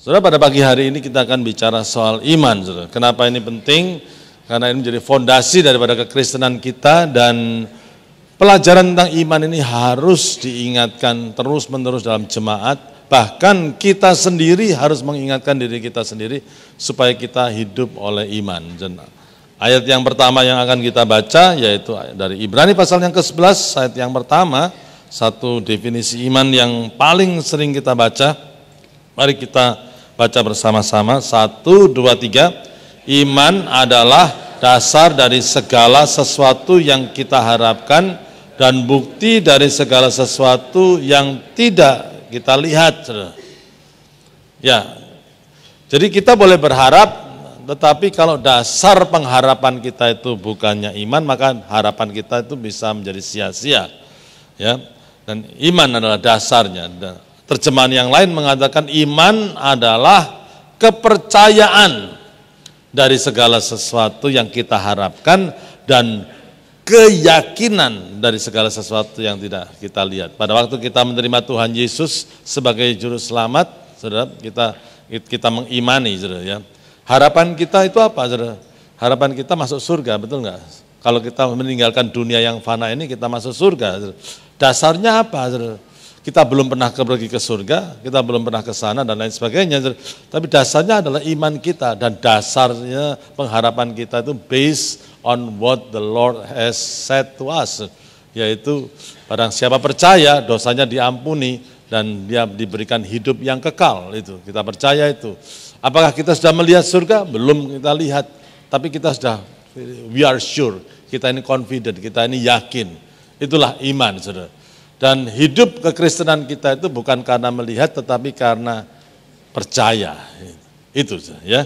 Saudara, pada pagi hari ini kita akan bicara soal iman, saudara. Kenapa ini penting? Karena ini menjadi fondasi daripada kekristenan kita, dan pelajaran tentang iman ini harus diingatkan terus-menerus dalam jemaat. Bahkan kita sendiri harus mengingatkan diri kita sendiri supaya kita hidup oleh iman. Ayat yang pertama yang akan kita baca yaitu dari Ibrani pasal yang ke-11, ayat yang pertama, satu definisi iman yang paling sering kita baca. Mari kita baca bersama-sama, 1, 2, 3. Iman adalah dasar dari segala sesuatu yang kita harapkan dan bukti dari segala sesuatu yang tidak kita lihat. Ya, jadi kita boleh berharap, tetapi kalau dasar pengharapan kita itu bukannya iman, maka harapan kita itu bisa menjadi sia-sia. Ya, dan iman adalah dasarnya. Terjemahan yang lain mengatakan iman adalah kepercayaan dari segala sesuatu yang kita harapkan dan keyakinan dari segala sesuatu yang tidak kita lihat. Pada waktu kita menerima Tuhan Yesus sebagai juru selamat, saudara, kita mengimani, saudara, ya. Harapan kita itu apa, saudara? Harapan kita masuk surga, betul nggak? Kalau kita meninggalkan dunia yang fana ini, kita masuk surga, saudara. Dasarnya apa, saudara? Kita belum pernah pergi ke surga, kita belum pernah ke sana dan lain sebagainya. Tapi dasarnya adalah iman kita, dan dasarnya pengharapan kita itu based on what the Lord has said to us. Yaitu barang siapa percaya dosanya diampuni dan dia diberikan hidup yang kekal. Itu kita percaya itu. Apakah kita sudah melihat surga? Belum kita lihat. Tapi kita sudah, we are sure, kita ini confident, kita ini yakin. Itulah iman, saudara. Dan hidup kekristenan kita itu bukan karena melihat, tetapi karena percaya. Itu ya.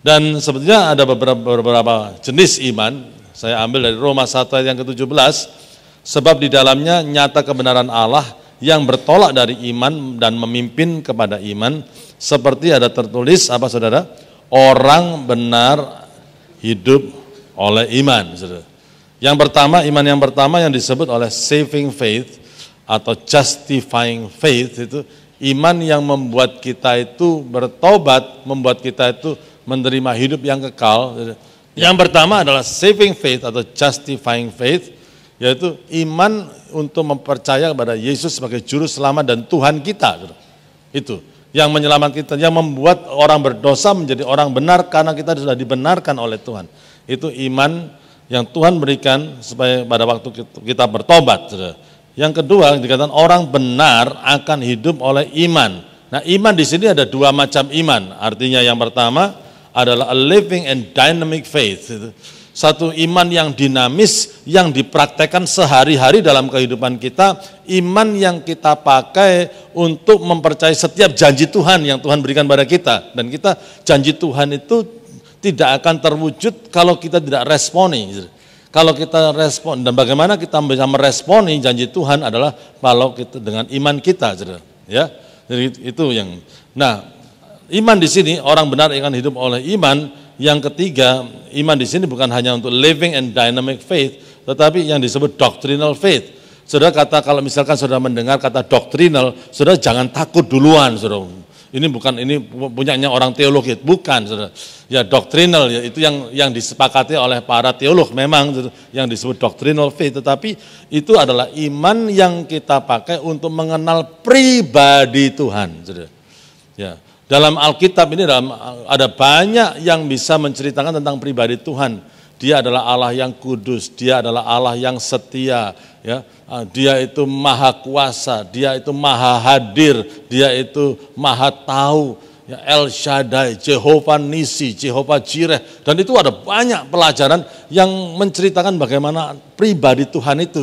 Dan sebetulnya ada beberapa jenis iman. Saya ambil dari Roma 1 ayat yang ke-17. Sebab di dalamnya nyata kebenaran Allah yang bertolak dari iman dan memimpin kepada iman. Seperti ada tertulis, apa saudara? Orang benar hidup oleh iman, saudara. Yang pertama, iman yang pertama yang disebut oleh saving faith atau justifying faith, itu iman yang membuat kita itu bertobat, membuat kita itu menerima hidup yang kekal. Yang pertama adalah saving faith atau justifying faith, yaitu iman untuk mempercaya kepada Yesus sebagai juru selamat dan Tuhan kita. Itu yang menyelamatkan kita, yang membuat orang berdosa menjadi orang benar karena kita sudah dibenarkan oleh Tuhan. Itu iman yang Tuhan berikan supaya pada waktu kita bertobat. Yang kedua dikatakan orang benar akan hidup oleh iman. Nah, iman di sini ada dua macam iman. Artinya yang pertama adalah a living and dynamic faith. Satu iman yang dinamis, yang dipraktekkan sehari-hari dalam kehidupan kita. Iman yang kita pakai untuk mempercayai setiap janji Tuhan yang Tuhan berikan pada kita. Dan kita, janji Tuhan itu tidak akan terwujud kalau kita tidak responi. Kalau kita respon, dan bagaimana kita bisa meresponi janji Tuhan adalah kalau kita dengan iman kita, ya. Jadi itu yang. Nah, iman di sini orang benar akan hidup oleh iman. Yang ketiga, iman di sini bukan hanya untuk living and dynamic faith, tetapi yang disebut doctrinal faith. Saudara kata, kalau misalkan saudara mendengar kata doctrinal, saudara jangan takut duluan, saudara. Ini bukan, ini punyanya orang teologi, bukan, saudara. Ya, doctrinal, ya, itu yang disepakati oleh para teolog memang, saudara, yang disebut doctrinal faith, tetapi itu adalah iman yang kita pakai untuk mengenal pribadi Tuhan, saudara. Ya, dalam Alkitab ini ada banyak yang bisa menceritakan tentang pribadi Tuhan. Dia adalah Allah yang kudus, dia adalah Allah yang setia, ya. Dia itu maha kuasa, dia itu maha hadir, dia itu maha tahu, ya, El Shaddai, Jehovah Nisi, Jehovah Jireh. Dan itu ada banyak pelajaran yang menceritakan bagaimana pribadi Tuhan itu.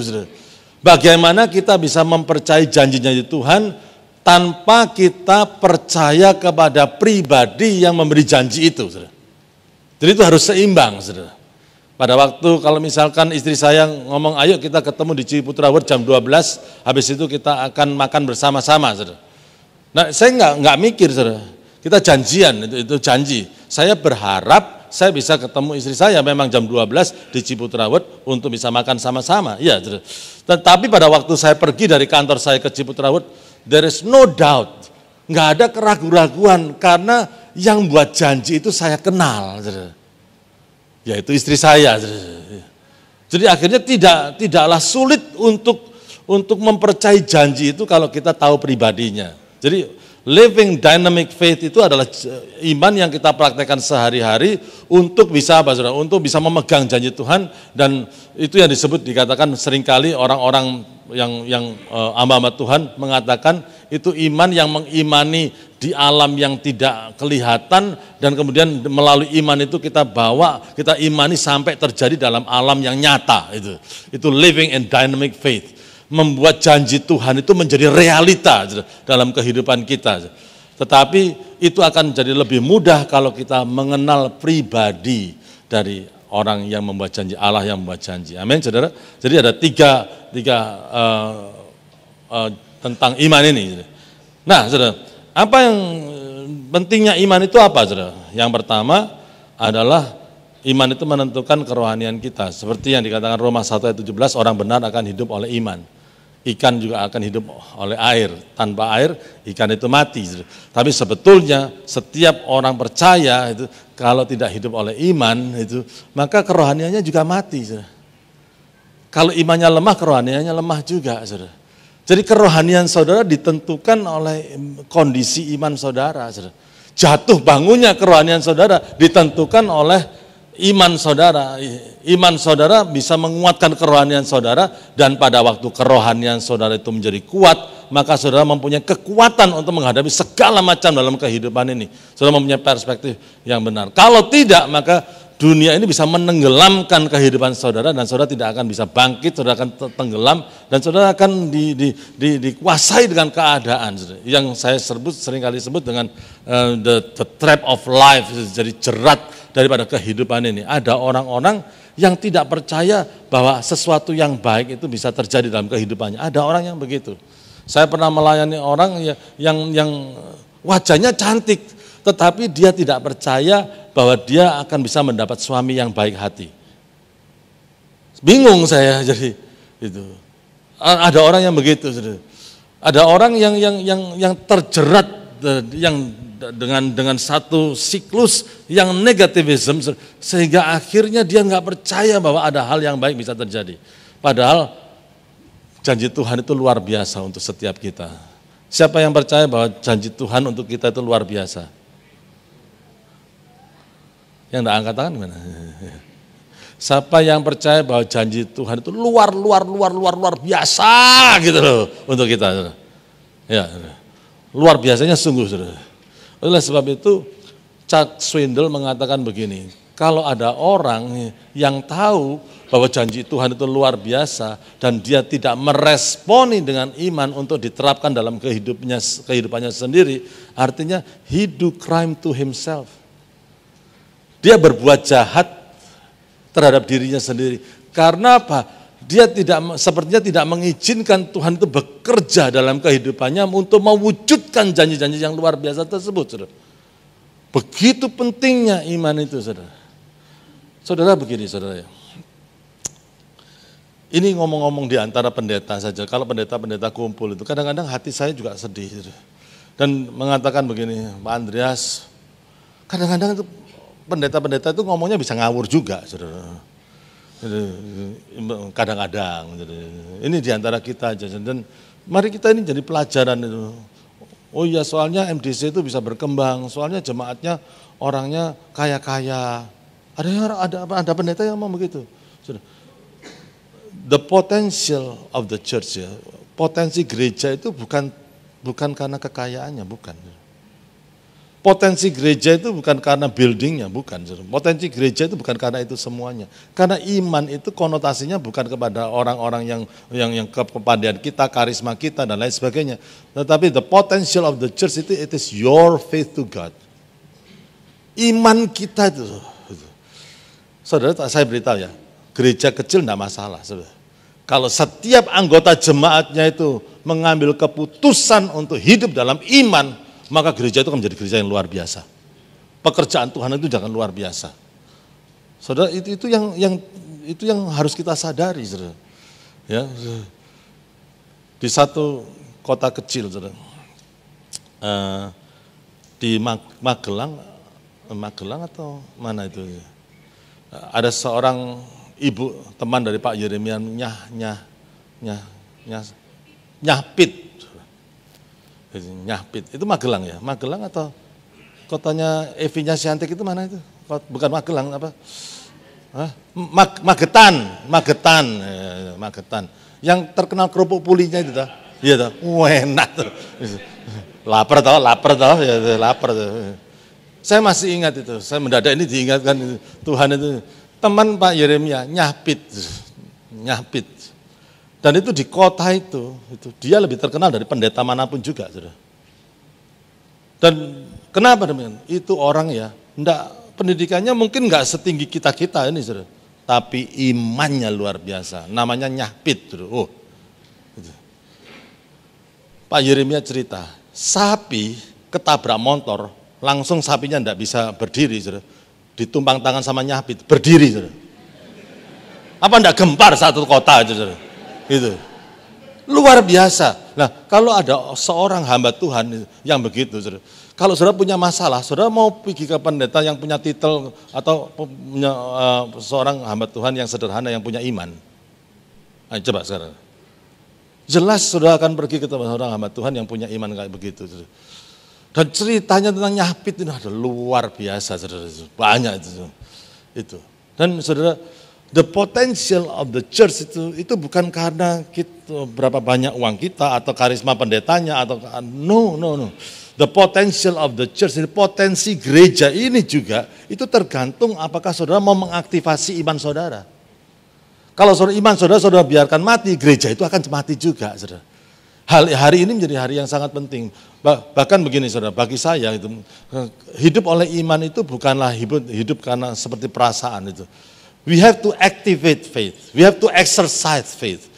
Bagaimana kita bisa mempercayai janji-janji Tuhan tanpa kita percaya kepada pribadi yang memberi janji itu. Jadi itu harus seimbang, saudara. Pada waktu kalau misalkan istri saya ngomong, ayo kita ketemu di Ciputra World jam 12, habis itu kita akan makan bersama-sama, saudara. Nah, saya nggak mikir, saudara. Kita janjian, itu janji. Saya berharap saya bisa ketemu istri saya memang jam 12 di Ciputra World untuk bisa makan sama-sama. Iya, saudara. Tetapi pada waktu saya pergi dari kantor saya ke Ciputra World, there is no doubt, nggak ada keraguan-raguan karena yang buat janji itu saya kenal, yaitu istri saya. Jadi akhirnya tidaklah sulit untuk mempercayai janji itu kalau kita tahu pribadinya. Jadi living dynamic faith itu adalah iman yang kita praktekkan sehari-hari untuk bisa apa saudara? Untuk bisa memegang janji Tuhan, dan itu yang dikatakan seringkali orang-orang yang hamba-hamba Tuhan mengatakan itu iman yang mengimani di alam yang tidak kelihatan, dan kemudian melalui iman itu kita imani sampai terjadi dalam alam yang nyata. Itu living in dynamic faith, membuat janji Tuhan itu menjadi realita dalam kehidupan kita. Tetapi itu akan jadi lebih mudah kalau kita mengenal pribadi dari orang yang membuat janji, Allah yang membuat janji. Amin, saudara. Jadi ada tiga tentang iman ini. Nah, saudara, apa yang pentingnya iman itu apa, saudara? Yang pertama adalah iman itu menentukan kerohanian kita. Seperti yang dikatakan Roma 1 ayat 17, orang benar akan hidup oleh iman. Ikan juga akan hidup oleh air. Tanpa air, ikan itu mati. Tapi sebetulnya setiap orang percaya itu kalau tidak hidup oleh iman itu, maka kerohaniannya juga mati. Kalau imannya lemah, kerohaniannya lemah juga. Jadi kerohanian saudara ditentukan oleh kondisi iman saudara. Jatuh bangunnya kerohanian saudara ditentukan oleh iman saudara. Iman saudara bisa menguatkan kerohanian saudara, dan pada waktu kerohanian saudara itu menjadi kuat, maka saudara mempunyai kekuatan untuk menghadapi segala macam dalam kehidupan ini. Saudara mempunyai perspektif yang benar. Kalau tidak, maka dunia ini bisa menenggelamkan kehidupan saudara, dan saudara tidak akan bisa bangkit, saudara akan tenggelam, dan saudara akan dikuasai dengan keadaan. Yang saya seringkali sebut dengan the trap of life, jadi jerat daripada kehidupan ini. Ada orang-orang yang tidak percaya bahwa sesuatu yang baik itu bisa terjadi dalam kehidupannya. Ada orang yang begitu. Saya pernah melayani orang yang wajahnya cantik, tetapi dia tidak percaya bahwa dia akan bisa mendapat suami yang baik hati. Bingung saya jadi itu. Ada orang yang begitu. Ada orang yang terjerat dengan satu siklus yang negativism, sehingga akhirnya dia nggak percaya bahwa ada hal yang baik bisa terjadi. Padahal janji Tuhan itu luar biasa untuk setiap kita. Siapa yang percaya bahwa janji Tuhan untuk kita itu luar biasa? Yang enggak angkat tangan gimana? Siapa yang percaya bahwa janji Tuhan itu luar biasa gitu loh untuk kita? Ya, luar biasanya sungguh, saudara. Oleh sebab itu Chuck Swindoll mengatakan begini, kalau ada orang yang tahu bahwa janji Tuhan itu luar biasa dan dia tidak meresponi dengan iman untuk diterapkan dalam kehidupannya sendiri, artinya he do crime to himself. Dia berbuat jahat terhadap dirinya sendiri. Karena apa? Dia sepertinya tidak mengizinkan Tuhan itu bekerja dalam kehidupannya untuk mewujudkan janji-janji yang luar biasa tersebut, saudara. Begitu pentingnya iman itu, saudara. Saudara begini, saudara. Ini ngomong-ngomong di antara pendeta saja. Kalau pendeta-pendeta kumpul itu, kadang-kadang hati saya juga sedih, saudara. Dan mengatakan begini, Pak Andreas, kadang-kadang itu pendeta-pendeta itu ngomongnya bisa ngawur juga, saudara. Kadang-kadang, ini diantara kita aja, dan mari kita ini jadi pelajaran itu. Oh iya, soalnya MDC itu bisa berkembang, soalnya jemaatnya orangnya kaya-kaya. Ada pendeta yang ngomong begitu. The potential of the church, ya, potensi gereja itu bukan karena kekayaannya, bukan. Potensi gereja itu bukan karena buildingnya, bukan. Potensi gereja itu bukan karena itu semuanya. Karena iman itu konotasinya bukan kepada orang-orang yang kepandaian kita, karisma kita, dan lain sebagainya. Tetapi the potential of the church itu, it is your faith to God. Iman kita itu. Saudara, saya beritahu ya, gereja kecil tidak masalah, saudara. Kalau setiap anggota jemaatnya itu mengambil keputusan untuk hidup dalam iman, maka gereja itu akan menjadi gereja yang luar biasa. Pekerjaan Tuhan itu jangan luar biasa. Saudara, itu yang harus kita sadari, saudara. Ya, di satu kota kecil, saudara, eh, di Magelang atau mana itu? Ada seorang ibu teman dari Pak Yeremia nyahpit. Nyahpit. Itu Magelang ya? Magelang atau kotanya Evinya Siantik itu mana itu? Bukan Magelang apa? Magetan. Yang terkenal kerupuk pulinya itu dah. Iya dah. Enak tuh. Lapar toh, ya lapar tuh. Saya masih ingat itu, saya mendadak ini diingatkan itu. Tuhan itu, teman Pak Yeremia nyahpit. Dan itu di kota itu dia lebih terkenal dari pendeta manapun juga. Saudara. Dan kenapa demikian? Itu orang ya, pendidikannya mungkin enggak setinggi kita ini, saudara. Tapi imannya luar biasa, namanya nyahpit. Saudara. Gitu. Pak Yeremia cerita, sapi ketabrak motor, langsung sapinya enggak bisa berdiri, saudara. Ditumpang tangan sama nyahpit, berdiri, saudara. Apa enggak gempar satu kota itu, saudara? Itu luar biasa. Nah, kalau ada seorang hamba Tuhan yang begitu, saudara, kalau saudara punya masalah, saudara mau pergi ke pendeta yang punya titel atau punya seorang hamba Tuhan yang sederhana yang punya iman. Ayo coba sekarang. Jelas saudara akan pergi ke seorang hamba Tuhan yang punya iman kayak begitu, saudara. Dan ceritanya tentang nyahpit itu ada luar biasa, saudara. Banyak itu. Dan saudara, the potential of the church itu bukan karena kita, berapa banyak uang kita atau karisma pendetanya atau no. The potential of the church, potensi gereja ini juga itu tergantung apakah saudara mau mengaktifasi iman saudara. Kalau iman saudara biarkan mati, gereja itu akan mati juga, saudara. Hari ini menjadi hari yang sangat penting. Bahkan begini saudara, bagi saya itu hidup oleh iman itu bukanlah hidup karena seperti perasaan itu. We have to activate faith. We have to exercise faith.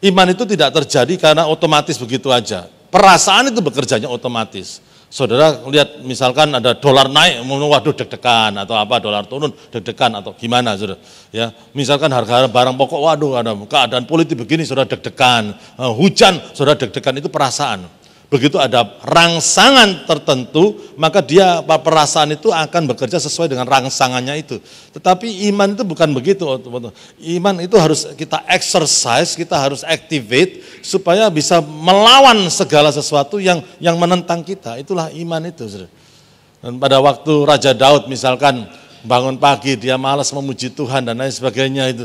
Iman itu tidak terjadi karena otomatis begitu aja. Perasaan itu bekerjanya otomatis. Saudara lihat misalkan ada dolar naik, waduh deg-degan atau apa, dolar turun deg-degan atau gimana, saudara. Ya, misalkan harga barang pokok, waduh ada keadaan politik begini, saudara deg-degan. Hujan, saudara deg-degan, itu perasaan. Begitu ada rangsangan tertentu, maka perasaan itu akan bekerja sesuai dengan rangsangannya itu. Tetapi iman itu bukan begitu. Iman itu harus kita exercise, kita harus activate supaya bisa melawan segala sesuatu yang menentang kita. Itulah iman itu. Dan pada waktu Raja Daud misalkan bangun pagi, dia malas memuji Tuhan dan lain sebagainya itu.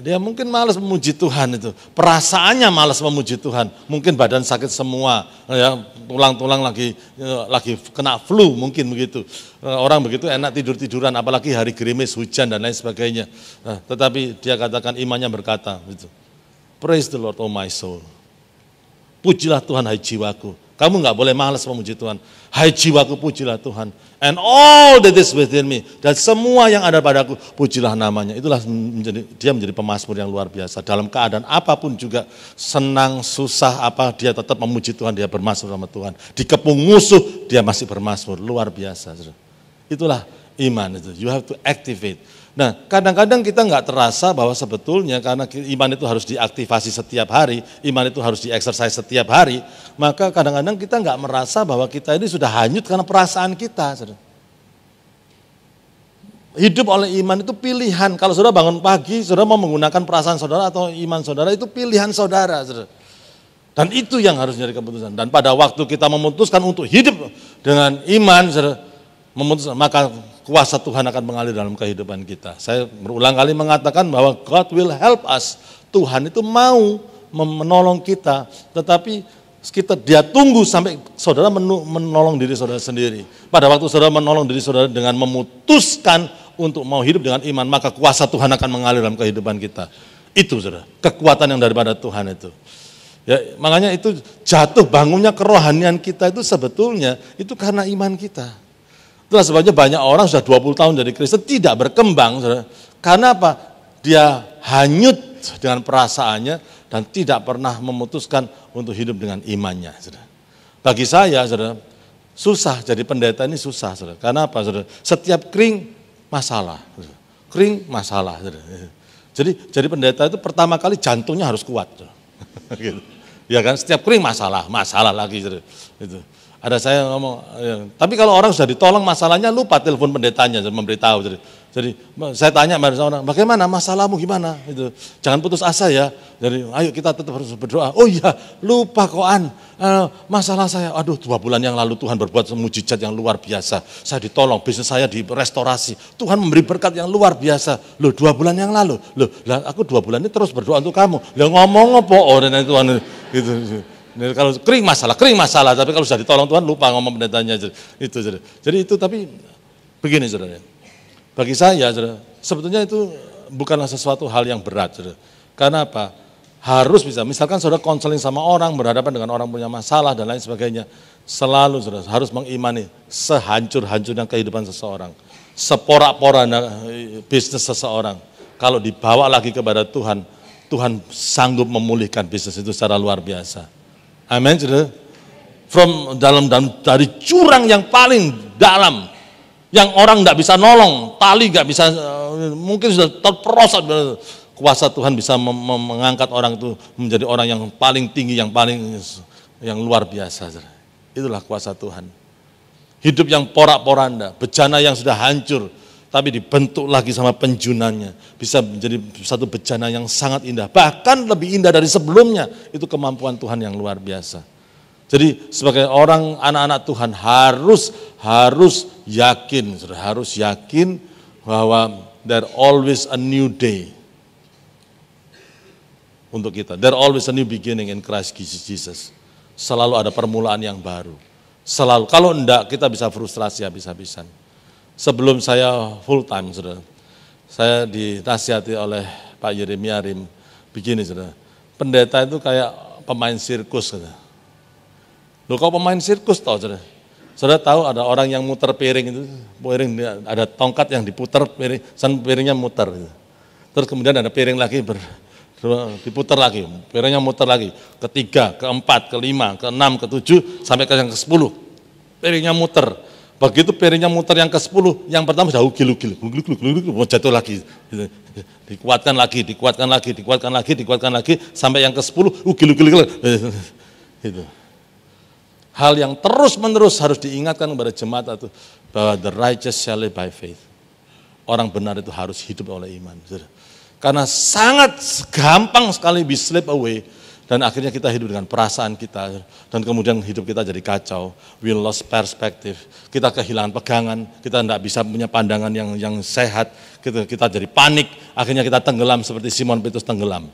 Dia mungkin malas memuji Tuhan itu. Perasaannya malas memuji Tuhan. Mungkin badan sakit semua, ya, tulang-tulang lagi kena flu mungkin begitu. Orang begitu enak tidur-tiduran, apalagi hari gerimis, hujan dan lain sebagainya. Tetapi dia katakan imannya berkata, gitu, praise the Lord, oh my soul. Pujilah Tuhan, hai jiwaku. Kamu nggak boleh malas memuji Tuhan. Hai jiwaku, pujilah Tuhan. And all that is within me. Dan semua yang ada padaku, pujilah namanya. Itulah dia menjadi pemazmur yang luar biasa. Dalam keadaan apapun juga, senang, susah, dia tetap memuji Tuhan, dia bermazmur sama Tuhan. Dikepung musuh, dia masih bermazmur. Luar biasa. Itulah iman itu. You have to activate. Nah, kadang-kadang kita nggak terasa bahwa sebetulnya karena iman itu harus diaktifasi setiap hari, iman itu harus dieksersis setiap hari, maka kadang-kadang kita nggak merasa bahwa kita ini sudah hanyut karena perasaan kita. Saudara. Hidup oleh iman itu pilihan. Kalau saudara bangun pagi, saudara mau menggunakan perasaan saudara atau iman saudara, itu pilihan saudara. Saudara. Dan itu yang harus menjadi keputusan. Dan pada waktu kita memutuskan untuk hidup dengan iman, saudara, maka kuasa Tuhan akan mengalir dalam kehidupan kita. Saya berulang kali mengatakan bahwa God will help us. Tuhan itu mau menolong kita, tetapi dia tunggu sampai saudara menolong diri saudara sendiri. Pada waktu saudara menolong diri saudara dengan memutuskan untuk mau hidup dengan iman, maka kuasa Tuhan akan mengalir dalam kehidupan kita. Itu saudara, kekuatan yang daripada Tuhan itu. Ya, makanya itu jatuh bangunnya kerohanian kita itu sebetulnya itu karena iman kita. Itulah sebabnya banyak orang sudah 20 tahun jadi Kristen tidak berkembang. Saudara. Karena apa? Dia hanyut dengan perasaannya dan tidak pernah memutuskan untuk hidup dengan imannya. Saudara. Bagi saya, saudara, susah jadi pendeta ini susah. Saudara. Karena apa? Saudara? Setiap kering, masalah. Saudara. Kering, masalah. Saudara. Jadi pendeta itu pertama kali jantungnya harus kuat. Saudara. Gitu. Ya kan? Setiap kering masalah lagi. Saudara. Itu. Ada saya ngomong, ya. Tapi kalau orang sudah ditolong masalahnya lupa telepon pendetanya, memberitahu. Jadi saya tanya pada orang, bagaimana masalahmu gimana? Itu jangan putus asa ya. Jadi ayo kita tetap harus berdoa. Oh iya, lupa koan. Masalah saya, aduh 2 bulan yang lalu Tuhan berbuat mujizat yang luar biasa. Saya ditolong, bisnis saya direstorasi. Tuhan memberi berkat yang luar biasa. Loh 2 bulan yang lalu, loh lah aku 2 bulan ini terus berdoa untuk kamu. Lah ngomong apa? Oh dan Tuhan gitu. Kalau kering masalah, tapi kalau sudah ditolong Tuhan lupa ngomong pendetanya itu. Jadi itu tapi begini saudara. Bagi saya saudara, sebetulnya itu bukanlah sesuatu hal yang berat saudara. Karena apa? Harus bisa, misalkan saudara konseling sama orang, berhadapan dengan orang punya masalah dan lain sebagainya. Selalu saudara harus mengimani sehancur-hancurnya kehidupan seseorang. Seporak-poranya bisnis seseorang. Kalau dibawa lagi kepada Tuhan, Tuhan sanggup memulihkan bisnis itu secara luar biasa. Amin, saudara. Dari jurang yang paling dalam, yang orang nggak bisa nolong, tali nggak bisa, mungkin sudah terperosot. Kuasa Tuhan bisa mengangkat orang itu menjadi orang yang paling tinggi, yang luar biasa. Saudara. Itulah kuasa Tuhan. Hidup yang porak-poranda, bejana yang sudah hancur, tapi dibentuk lagi sama penjunannya, bisa menjadi satu bejana yang sangat indah, bahkan lebih indah dari sebelumnya. Itu kemampuan Tuhan yang luar biasa. Jadi sebagai orang anak-anak Tuhan harus yakin bahwa there always a new day untuk kita. There always a new beginning in Christ Jesus. Selalu ada permulaan yang baru. Selalu. Kalau enggak kita bisa frustrasi habis-habisan. Sebelum saya full time, saudara, saya dinasihati oleh Pak Yeremia Rim, begini saudara, pendeta itu kayak pemain sirkus. Saudara. Loh kok pemain sirkus toh saudara? Saudara tahu ada orang yang muter piring itu, ada tongkat yang diputar piringnya muter. Gitu. Terus kemudian ada piring lagi diputar lagi, piringnya muter lagi, ke-3, ke-4, ke-5, ke-6, ke-7, sampai ke yang ke-10, piringnya muter. Begitu piringnya muter yang ke-10, yang pertama sudah ugil-ugil, mau jatuh lagi. Dikuatkan lagi, sampai yang ke-10, ugil-ugil. Itu. Hal yang terus-menerus harus diingatkan kepada jemaat itu, bahwa the righteous shall live by faith. Orang benar itu harus hidup oleh iman. Karena sangat gampang sekali be slip away, dan akhirnya kita hidup dengan perasaan kita, dan kemudian hidup kita jadi kacau, we lost perspective, kita kehilangan pegangan, kita tidak bisa punya pandangan yang sehat, kita jadi panik, akhirnya kita tenggelam seperti Simon Petrus tenggelam.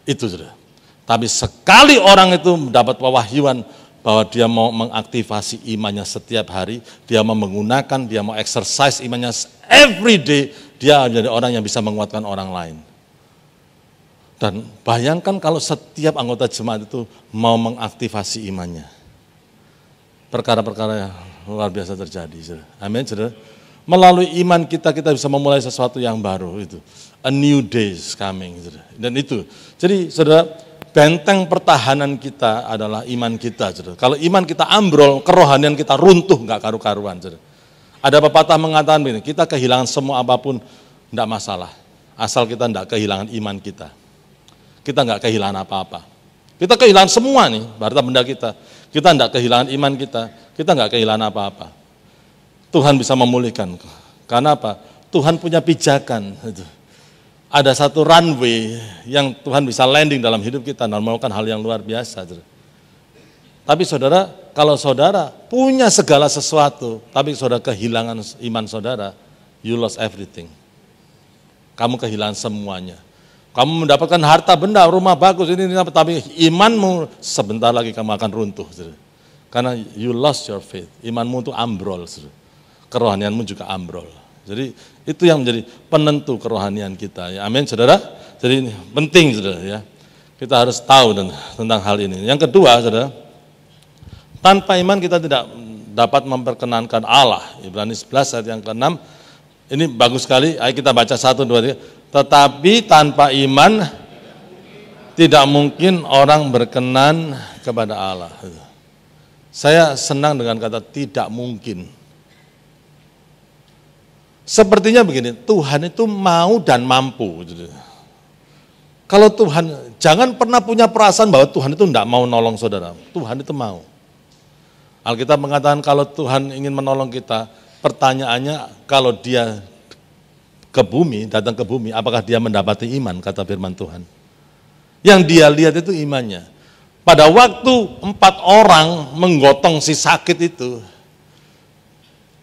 Itu sudah. Tapi sekali orang itu mendapat pewahyuan bahwa dia mau mengaktifasi imannya setiap hari, dia mau menggunakan, dia mau exercise imannya every day, dia menjadi orang yang bisa menguatkan orang lain. Dan bayangkan kalau setiap anggota jemaat itu mau mengaktifasi imannya. Perkara-perkara yang luar biasa terjadi. Amin, saudara. Melalui iman kita bisa memulai sesuatu yang baru itu. A new day is coming. Saudara. Dan itu. Jadi saudara, benteng pertahanan kita adalah iman kita. Saudara. Kalau iman kita ambrol, kerohanian kita runtuh, enggak karu-karuan. Saudara. Ada pepatah mengatakan begini, kita kehilangan semua apapun, enggak masalah. Asal kita enggak kehilangan iman kita. Kita enggak kehilangan apa-apa. Kita kehilangan semua nih, harta benda kita. Kita enggak kehilangan iman kita enggak kehilangan apa-apa. Tuhan bisa memulihkan. Karena apa? Tuhan punya pijakan. Ada satu runway yang Tuhan bisa landing dalam hidup kita dan melakukan hal yang luar biasa. Tapi saudara, kalau saudara punya segala sesuatu, tapi saudara kehilangan iman saudara, you lost everything. Kamu kehilangan semuanya. Kamu mendapatkan harta benda, rumah bagus, ini tapi imanmu sebentar lagi kamu akan runtuh. Karena you lost your faith, imanmu itu ambrol, kerohanianmu juga ambrol. Jadi itu yang menjadi penentu kerohanian kita. Ya, amin, saudara. Jadi ini penting, saudara. Ya, kita harus tahu tentang hal ini. Yang kedua, saudara, tanpa iman kita tidak dapat memperkenankan Allah. Ibrani 11 ayat yang ke-6. Ini bagus sekali. Ayo kita baca 1, 2, 3. Tetapi tanpa iman tidak mungkin orang berkenan kepada Allah. Saya senang dengan kata tidak mungkin. Sepertinya begini, Tuhan itu mau dan mampu. Kalau Tuhan, jangan pernah punya perasaan bahwa Tuhan itu tidak mau nolong saudara. Tuhan itu mau. Alkitab mengatakan kalau Tuhan ingin menolong kita, pertanyaannya kalau dia ke bumi, datang ke bumi, apakah dia mendapati iman, kata firman Tuhan. Yang dia lihat itu imannya. Pada waktu 4 orang menggotong si sakit itu,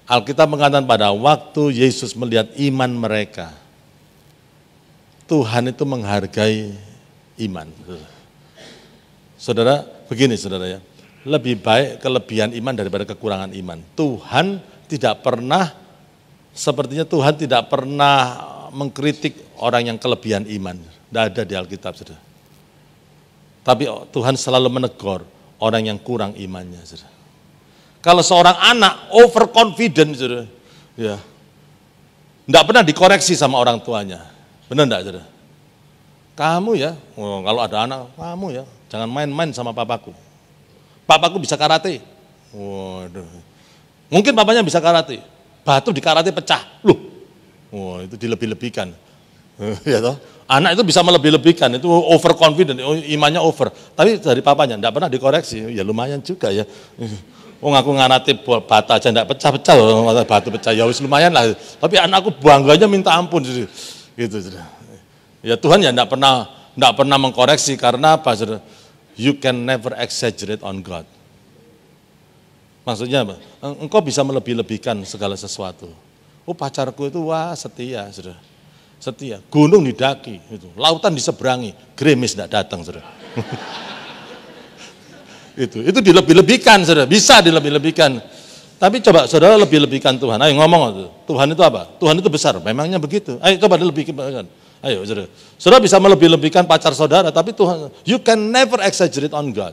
Alkitab mengatakan pada waktu Yesus melihat iman mereka, Tuhan itu menghargai iman. Saudara, begini saudara ya, lebih baik kelebihan iman daripada kekurangan iman. Tuhan tidak pernah, sepertinya Tuhan tidak pernah mengkritik orang yang kelebihan iman. Tidak ada di Alkitab, saudara. Tapi Tuhan selalu menegur orang yang kurang imannya, saudara. Kalau seorang anak overconfident, saudara, ya, tidak pernah dikoreksi sama orang tuanya. Benar enggak, saudara? Kamu ya, kalau ada anak, kamu ya, jangan main-main sama papaku. Papaku bisa karate. Waduh. Mungkin papanya bisa karate. Batu di karate pecah. Loh. Wah, itu dilebih-lebihkan. Ya toh? Anak itu bisa melebih-lebihkan, itu overconfident, imannya over. Tapi dari papanya enggak pernah dikoreksi. Ya lumayan juga ya. Aku ngarate bata aja enggak pecah-pecah loh, batu pecah. Ya wis lumayan lah. Tapi anakku bangganya minta ampun gitu. Ya Tuhan ya enggak pernah mengkoreksi karena apa, saudara? You can never exaggerate on God. Maksudnya apa? Engkau bisa melebih-lebihkan segala sesuatu. Oh pacarku itu wah setia, saudara. Setia. Gunung didaki, itu. Lautan diseberangi, gerimis tidak datang, saudara. Itu dilebih-lebihkan, saudara. Bisa dilebih-lebihkan. Tapi coba saudara lebih-lebihkan Tuhan. Ayo ngomong, Tuhan itu apa? Tuhan itu besar. Memangnya begitu. Ayo coba dilebih-lebihkan. Ayo, saudara. Saudara bisa melebih-lebihkan pacar saudara, tapi Tuhan, you can never exaggerate on God.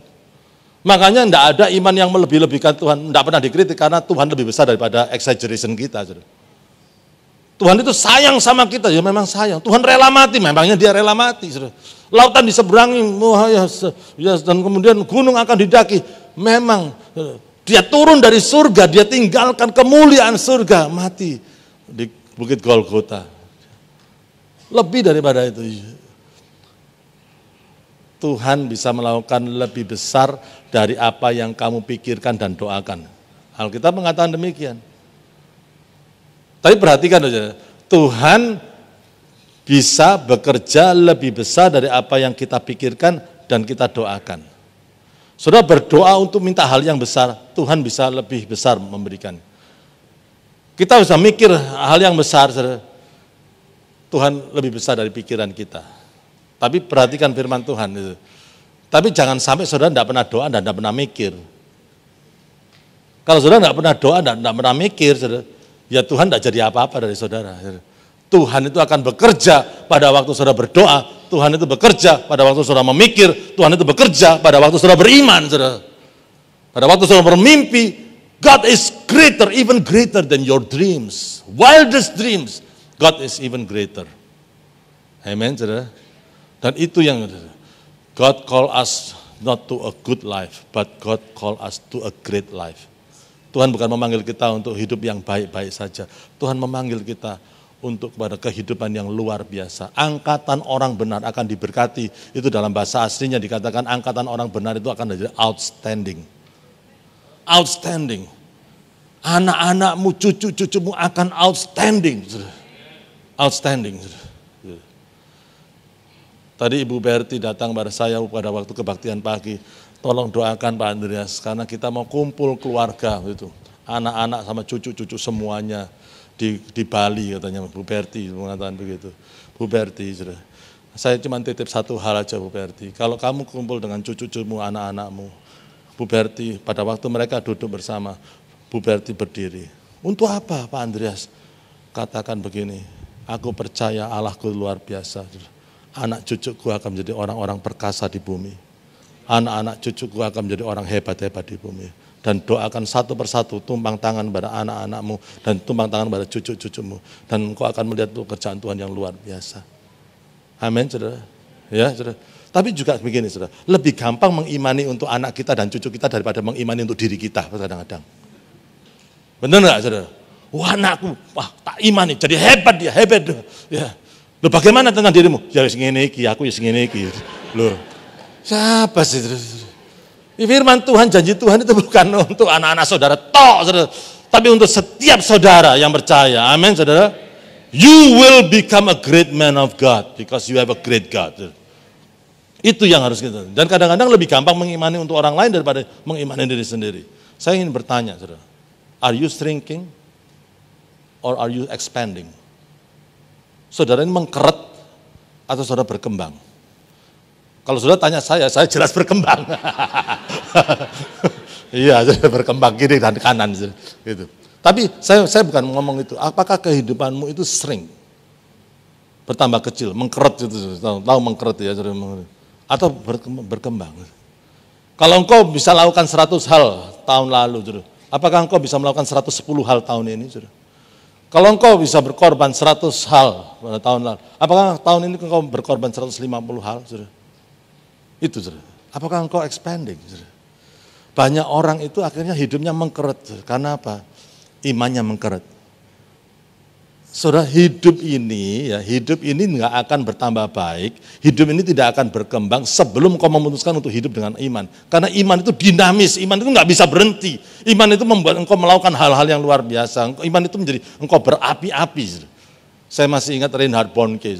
Makanya tidak ada iman yang melebih-lebihkan Tuhan, tidak pernah dikritik karena Tuhan lebih besar daripada exaggeration kita, saudara. Tuhan itu sayang sama kita, ya memang sayang. Tuhan rela mati, memangnya dia rela mati, saudara. Lautan diseberangi, dan kemudian gunung akan didaki. Memang dia turun dari surga, dia tinggalkan kemuliaan surga, mati di Bukit Golgota. Lebih daripada itu, Tuhan bisa melakukan lebih besar dari apa yang kamu pikirkan dan doakan. Alkitab mengatakan demikian. Tapi perhatikan saja, Tuhan bisa bekerja lebih besar dari apa yang kita pikirkan dan kita doakan. Saudara berdoa untuk minta hal yang besar, Tuhan bisa lebih besar memberikan. Kita bisa mikir hal yang besar, saudara. Tuhan lebih besar dari pikiran kita. Tapi perhatikan firman Tuhan itu. Tapi jangan sampai saudara tidak pernah doa dan tidak pernah mikir. Kalau saudara tidak pernah doa dan tidak pernah mikir, saudara, ya Tuhan tidak jadi apa-apa dari saudara. Tuhan itu akan bekerja pada waktu saudara berdoa. Tuhan itu bekerja pada waktu saudara memikir. Tuhan itu bekerja pada waktu saudara beriman, saudara. Pada waktu saudara bermimpi, God is greater, even greater than your dreams. Wildest dreams. God is even greater. Amen, saudara. Dan itu yang God call us not to a good life, but God call us to a great life. Tuhan bukan memanggil kita untuk hidup yang baik-baik saja. Tuhan memanggil kita untuk pada kehidupan yang luar biasa. Angkatan orang benar akan diberkati. Itu dalam bahasa aslinya dikatakan angkatan orang benar itu akan menjadi outstanding. Outstanding. Anak-anakmu, cucu-cucumu akan outstanding. Outstanding. Tadi Ibu Berti datang pada saya pada waktu kebaktian pagi. Tolong doakan Pak Andreas karena kita mau kumpul keluarga gitu. Anak-anak sama cucu-cucu semuanya di Bali katanya Bu Berti mengatakan begitu. Bu Berti, saya cuma titip satu hal aja Bu Berti. Kalau kamu kumpul dengan cucu-cucumu, anak-anakmu, Bu Berti pada waktu mereka duduk bersama, Bu Berti berdiri. Untuk apa Pak Andreas? Katakan begini, aku percaya Allahku luar biasa. Anak cucuku akan menjadi orang-orang perkasa di bumi. Anak-anak cucuku akan menjadi orang hebat-hebat di bumi. Dan doakan satu persatu, tumpang tangan pada anak-anakmu dan tumpang tangan pada cucu-cucumu. Dan engkau akan melihat pekerjaan Tuhan yang luar biasa. Amin, saudara. Ya, saudara. Tapi juga begini, saudara. Lebih gampang mengimani untuk anak kita dan cucu kita daripada mengimani untuk diri kita kadang-kadang. Benar nggak, saudara? Wah, anakku, wah, tak imani, jadi hebat dia, hebat dia. Ya. Loh bagaimana tentang dirimu? Ya ngene iki, aku ya ngene iki. Loh, siapa sih? Firman Tuhan, janji Tuhan itu bukan untuk anak-anak saudara tok, saudara, tapi untuk setiap saudara yang percaya. Amin, saudara. You will become a great man of God because you have a great God. Itu yang harus kita. Dan kadang-kadang lebih gampang mengimani untuk orang lain daripada mengimani diri sendiri. Saya ingin bertanya, saudara, are you shrinking or are you expanding? Saudara ini mengkeret atau saudara berkembang? Kalau saudara tanya saya jelas berkembang. Iya, saya berkembang kiri dan kanan gitu. Tapi saya bukan ngomong itu. Apakah kehidupanmu itu shrink? Bertambah kecil, mengkeret itu, tahu mengkeret ya, atau berkembang. Kalau engkau bisa lakukan 100 hal tahun lalu, apakah engkau bisa melakukan 110 hal tahun ini? Kalau engkau bisa berkorban 100 hal pada tahun lalu, apakah tahun ini engkau berkorban 150 hal? Itu, apakah engkau expanding? Banyak orang itu akhirnya hidupnya mengkeret. Karena apa? Imannya mengkeret. Saudara, hidup ini nggak akan bertambah baik, hidup ini tidak akan berkembang sebelum kau memutuskan untuk hidup dengan iman. Karena iman itu dinamis, iman itu nggak bisa berhenti. Iman itu membuat engkau melakukan hal-hal yang luar biasa. Iman itu menjadi engkau berapi-api. Saya masih ingat Reinhard Bonnke.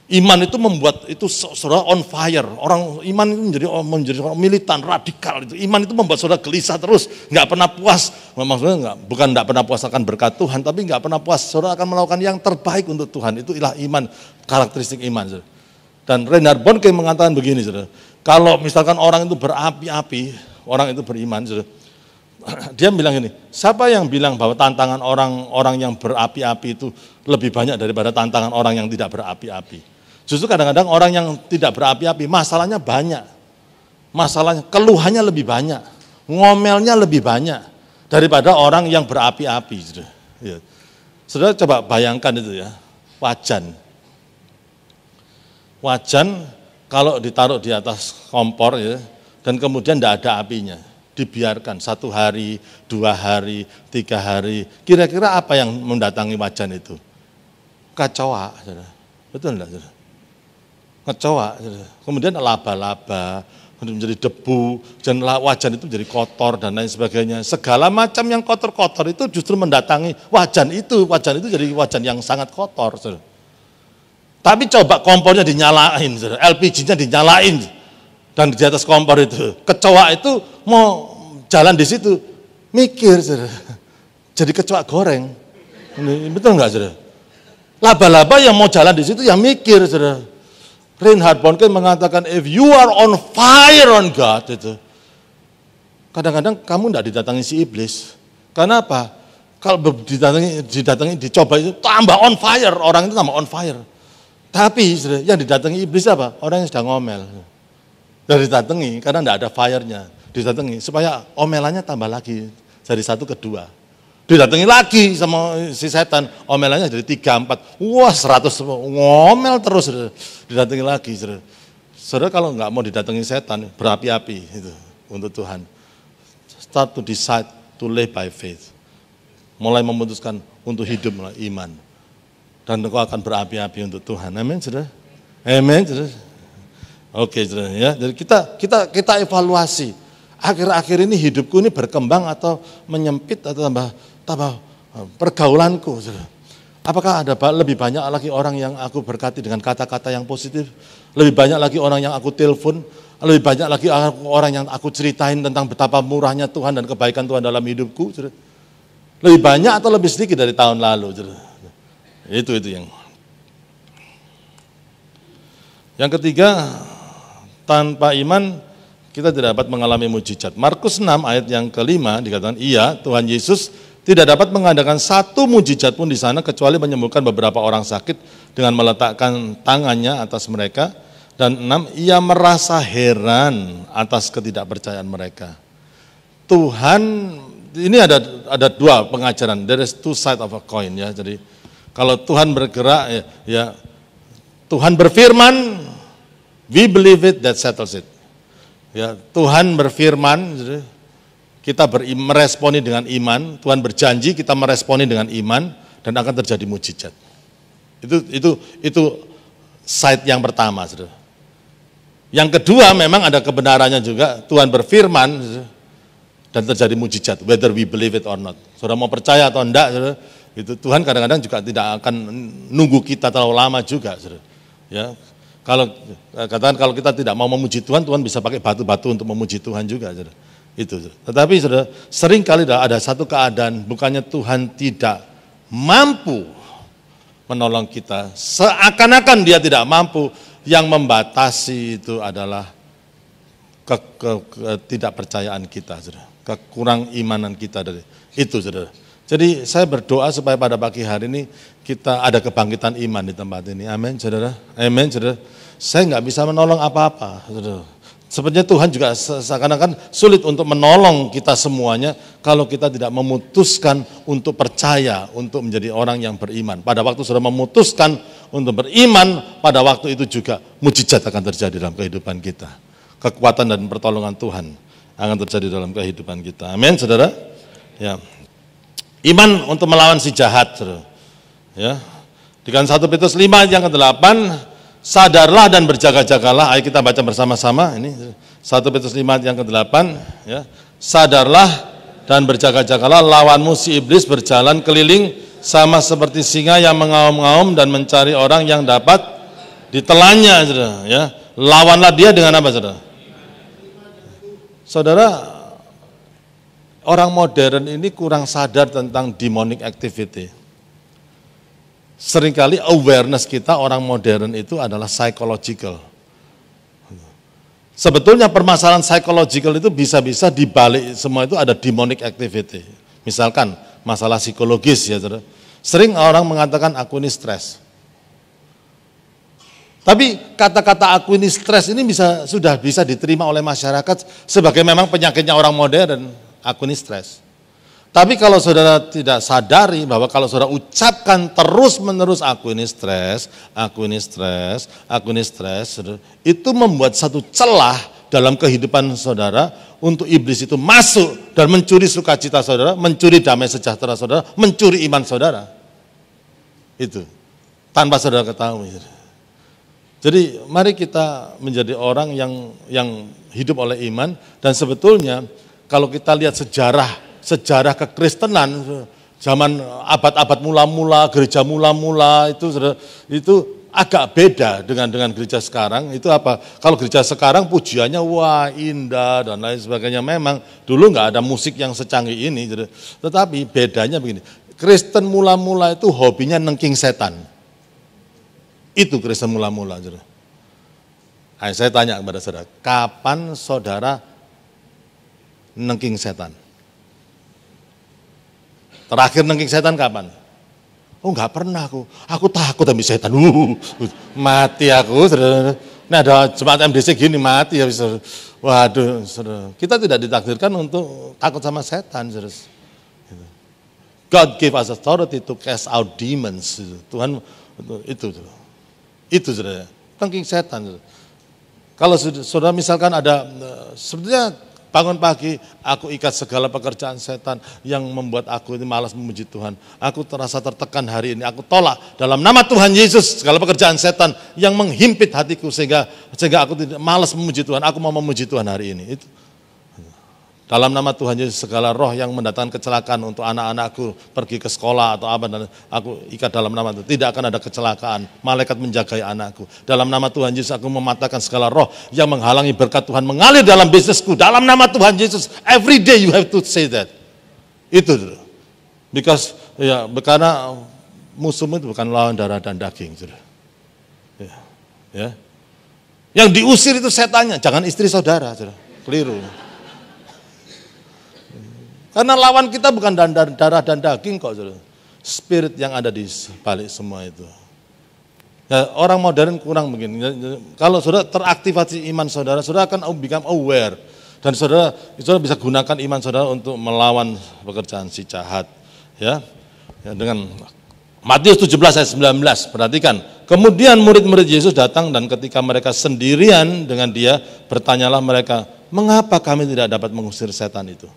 Iman itu membuat itu saudara on fire. Orang iman itu menjadi orang militan, radikal. Iman itu membuat saudara gelisah terus, nggak pernah puas. Maksudnya bukan nggak pernah puas akan berkat Tuhan, tapi nggak pernah puas. Saudara akan melakukan yang terbaik untuk Tuhan. Itulah iman, karakteristik iman. Saudara. Dan Reinhard Bonnke mengatakan begini, saudara. Kalau misalkan orang itu berapi-api, orang itu beriman, saudara. Dia bilang gini, siapa yang bilang bahwa tantangan orang yang berapi-api itu lebih banyak daripada tantangan orang yang tidak berapi-api? Justru kadang-kadang orang yang tidak berapi-api, masalahnya banyak. Masalahnya, keluhannya lebih banyak. Ngomelnya lebih banyak daripada orang yang berapi-api. Saudara coba bayangkan itu ya, wajan. Wajan kalau ditaruh di atas kompor ya, dan kemudian tidak ada apinya. Dibiarkan 1 hari, 2 hari, 3 hari. Kira-kira apa yang mendatangi wajan itu? Kecoa. Betul enggak, saudara? Kecoa, kemudian laba-laba, menjadi debu, dan wajan itu menjadi kotor dan lain sebagainya. Segala macam yang kotor-kotor itu justru mendatangi wajan itu jadi wajan yang sangat kotor. Saudara. Tapi coba kompornya dinyalain, LPG-nya dinyalain, dan di atas kompor itu, kecoa itu mau jalan di situ, mikir, saudara. Jadi kecoa goreng, betul enggak, saudara? Laba-laba yang mau jalan di situ yang mikir, saudara. Reinhard Bonnke mengatakan, if you are on fire on God, itu kadang-kadang kamu tidak didatangi si iblis. Karena apa? Kalau didatangi, dicoba itu tambah on fire, orang itu tambah on fire. Tapi yang didatangi iblis apa? Orang yang sedang ngomel. Dan didatangi karena tidak ada fire-nya. Didatangi supaya omelannya tambah lagi dari 1 ke 2. Didatangi lagi sama si setan, omelannya jadi 3, 4, wah 100 ngomel terus, didatangi lagi. Saudara kalau nggak mau didatangi setan, berapi-api itu untuk Tuhan. Start to decide to live by faith. Mulai memutuskan untuk hidup melalui iman. Dan engkau akan berapi-api untuk Tuhan. Amin, saudara. Amin, saudara. Oke, saudara ya. Jadi kita evaluasi. Akhir-akhir ini hidupku ini berkembang atau menyempit atau tambah pergaulanku. Apakah ada lebih banyak lagi orang yang aku berkati dengan kata-kata yang positif? Lebih banyak lagi orang yang aku telepon? Lebih banyak lagi orang yang aku ceritain tentang betapa murahnya Tuhan dan kebaikan Tuhan dalam hidupku? Lebih banyak atau lebih sedikit dari tahun lalu? Itu yang ketiga, tanpa iman kita tidak dapat mengalami mujizat. Markus 6 ayat yang kelima dikatakan, iya Tuhan Yesus tidak dapat mengadakan satu mujizat pun di sana kecuali menyembuhkan beberapa orang sakit dengan meletakkan tangannya atas mereka. Dan 6, ia merasa heran atas ketidakpercayaan mereka. Tuhan, ini ada 2 pengajaran, there is 2 sides of a coin ya. Jadi kalau Tuhan bergerak ya Tuhan berfirman, we believe it, that settles it. Ya, Tuhan berfirman, kita meresponi dengan iman. Tuhan berjanji, kita meresponi dengan iman, dan akan terjadi mujizat. Itu side yang pertama, saudara. Yang kedua, memang ada kebenarannya juga, Tuhan berfirman dan terjadi mujizat, whether we believe it or not. Saudara mau percaya atau enggak, saudara, itu Tuhan kadang-kadang juga tidak akan nunggu kita terlalu lama juga, saudara. Ya, katakan kalau kita tidak mau memuji Tuhan, Tuhan bisa pakai batu-batu untuk memuji Tuhan juga, saudara. Itu, saudara. Tetapi saudara, sering kali ada satu keadaan, bukannya Tuhan tidak mampu menolong kita, seakan-akan dia tidak mampu. Yang membatasi itu adalah ketidakpercayaan kita, saudara. Kekurang imanan kita dari itu, saudara. Jadi saya berdoa supaya pada pagi hari ini kita ada kebangkitan iman di tempat ini. Amin, saudara. Amin, saudara. Saya nggak bisa menolong apa-apa, saudara. Sepertinya Tuhan juga seakan-akan sulit untuk menolong kita semuanya kalau kita tidak memutuskan untuk percaya, untuk menjadi orang yang beriman. Pada waktu sudah memutuskan untuk beriman, pada waktu itu juga mujizat akan terjadi dalam kehidupan kita. Kekuatan dan pertolongan Tuhan akan terjadi dalam kehidupan kita. Amin, saudara. Ya. Iman untuk melawan si jahat, saudara. Ya. Dengan 1 Petrus 5 yang ke-8, sadarlah dan berjaga-jagalah. Ayo kita baca bersama-sama. Ini 1 Petrus 5 yang ke-8. Ya. Sadarlah dan berjaga-jagalah, lawanmu si iblis berjalan keliling sama seperti singa yang mengaum-ngaum dan mencari orang yang dapat ditelannya. Saudara. Ya. Lawanlah dia dengan apa, saudara? Saudara, orang modern ini kurang sadar tentang demonic activity. Seringkali awareness kita orang modern itu adalah psychological. Sebetulnya permasalahan psychological itu bisa-bisa dibalik semua itu ada demonic activity. Misalkan masalah psikologis ya, saudara. Sering orang mengatakan aku ini stres. Tapi kata-kata aku ini stres ini sudah bisa diterima oleh masyarakat sebagai memang penyakitnya orang modern, aku ini stres. Tapi kalau saudara tidak sadari bahwa kalau saudara ucapkan terus-menerus aku ini stres, aku ini stres, aku ini stres, itu membuat satu celah dalam kehidupan saudara untuk iblis itu masuk dan mencuri sukacita saudara, mencuri damai sejahtera saudara, mencuri iman saudara. Itu tanpa saudara ketahui. Jadi mari kita menjadi orang yang hidup oleh iman, dan sebetulnya kalau kita lihat sejarah kekristenan zaman abad-abad mula-mula, gereja mula-mula itu agak beda dengan gereja sekarang. Itu apa? Kalau gereja sekarang pujiannya wah indah dan lain sebagainya. Memang dulu nggak ada musik yang secanggih ini. Tetapi bedanya begini, Kristen mula-mula itu hobinya nengking setan. Itu Kristen mula-mula. Nah, saya tanya kepada saudara, kapan saudara nengking setan? Terakhir nengking setan kapan? Oh enggak pernah aku takut sama setan, mati aku. Nah ada jemaat MDC gini mati ya, waduh. Kita tidak ditakdirkan untuk takut sama setan. God gave us authority to cast out demons. Tuhan itu saudara, tengking setan. Kalau saudara misalkan ada, sebetulnya bangun pagi, aku ikat segala pekerjaan setan yang membuat aku ini malas memuji Tuhan. Aku terasa tertekan hari ini, aku tolak dalam nama Tuhan Yesus segala pekerjaan setan yang menghimpit hatiku sehingga aku tidak malas memuji Tuhan. Aku mau memuji Tuhan hari ini. Itu. Dalam nama Tuhan Yesus segala roh yang mendatangkan kecelakaan untuk anak-anakku pergi ke sekolah atau apa, dan aku ikat dalam nama Tuhan. Tidak akan ada kecelakaan, malaikat menjagai anakku. Dalam nama Tuhan Yesus aku mematahkan segala roh yang menghalangi berkat Tuhan mengalir dalam bisnisku. Dalam nama Tuhan Yesus, every day you have to say that. Itu. Because karena musuhmu itu bukan lawan darah dan daging. Ya. Yang diusir itu setannya, jangan istri saudara. Keliru. Karena lawan kita bukan darah dan daging kok, saudara. Spirit yang ada di balik semua itu. Ya, orang modern kurang begini. Kalau saudara teraktivasi iman saudara, saudara akan become aware. Dan saudara bisa gunakan iman saudara untuk melawan pekerjaan si jahat. Ya dengan Matius 17 ayat 19, perhatikan. Kemudian murid-murid Yesus datang dan ketika mereka sendirian dengan dia, bertanyalah mereka, mengapa kami tidak dapat mengusir setan itu?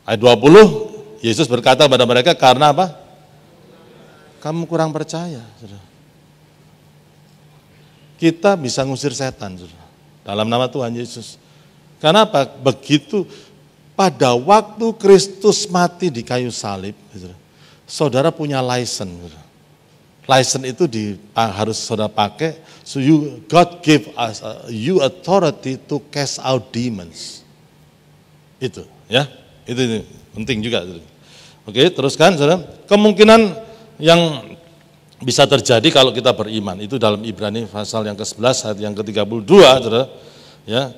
Ayat 20, Yesus berkata kepada mereka, karena apa? Kamu kurang percaya. kita bisa ngusir setan, saudara, dalam nama Tuhan Yesus. Karena apa? Begitu pada waktu Kristus mati di kayu salib, saudara punya license. License itu harus saudara pakai. So God gave us you authority to cast out demons. Itu, ya, itu penting juga. Oke, teruskan, saudara. Kemungkinan yang bisa terjadi kalau kita beriman itu dalam Ibrani pasal yang ke-11 ayat yang ke-32, saudara. Ya,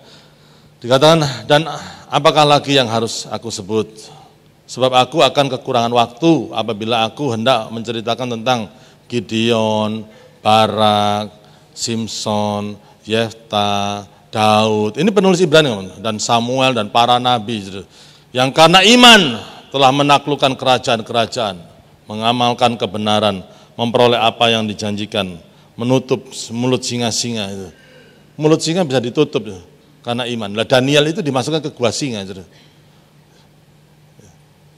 dikatakan, dan apakah lagi yang harus aku sebut? Sebab aku akan kekurangan waktu apabila aku hendak menceritakan tentang Gideon, Barak, Simson, Yefta, Daud. Ini penulis Ibrani, dan Samuel dan para nabi yang karena iman telah menaklukkan kerajaan-kerajaan, mengamalkan kebenaran, memperoleh apa yang dijanjikan, menutup mulut singa-singa itu. Mulut singa bisa ditutup karena iman. Lah Daniel itu dimasukkan ke gua singa.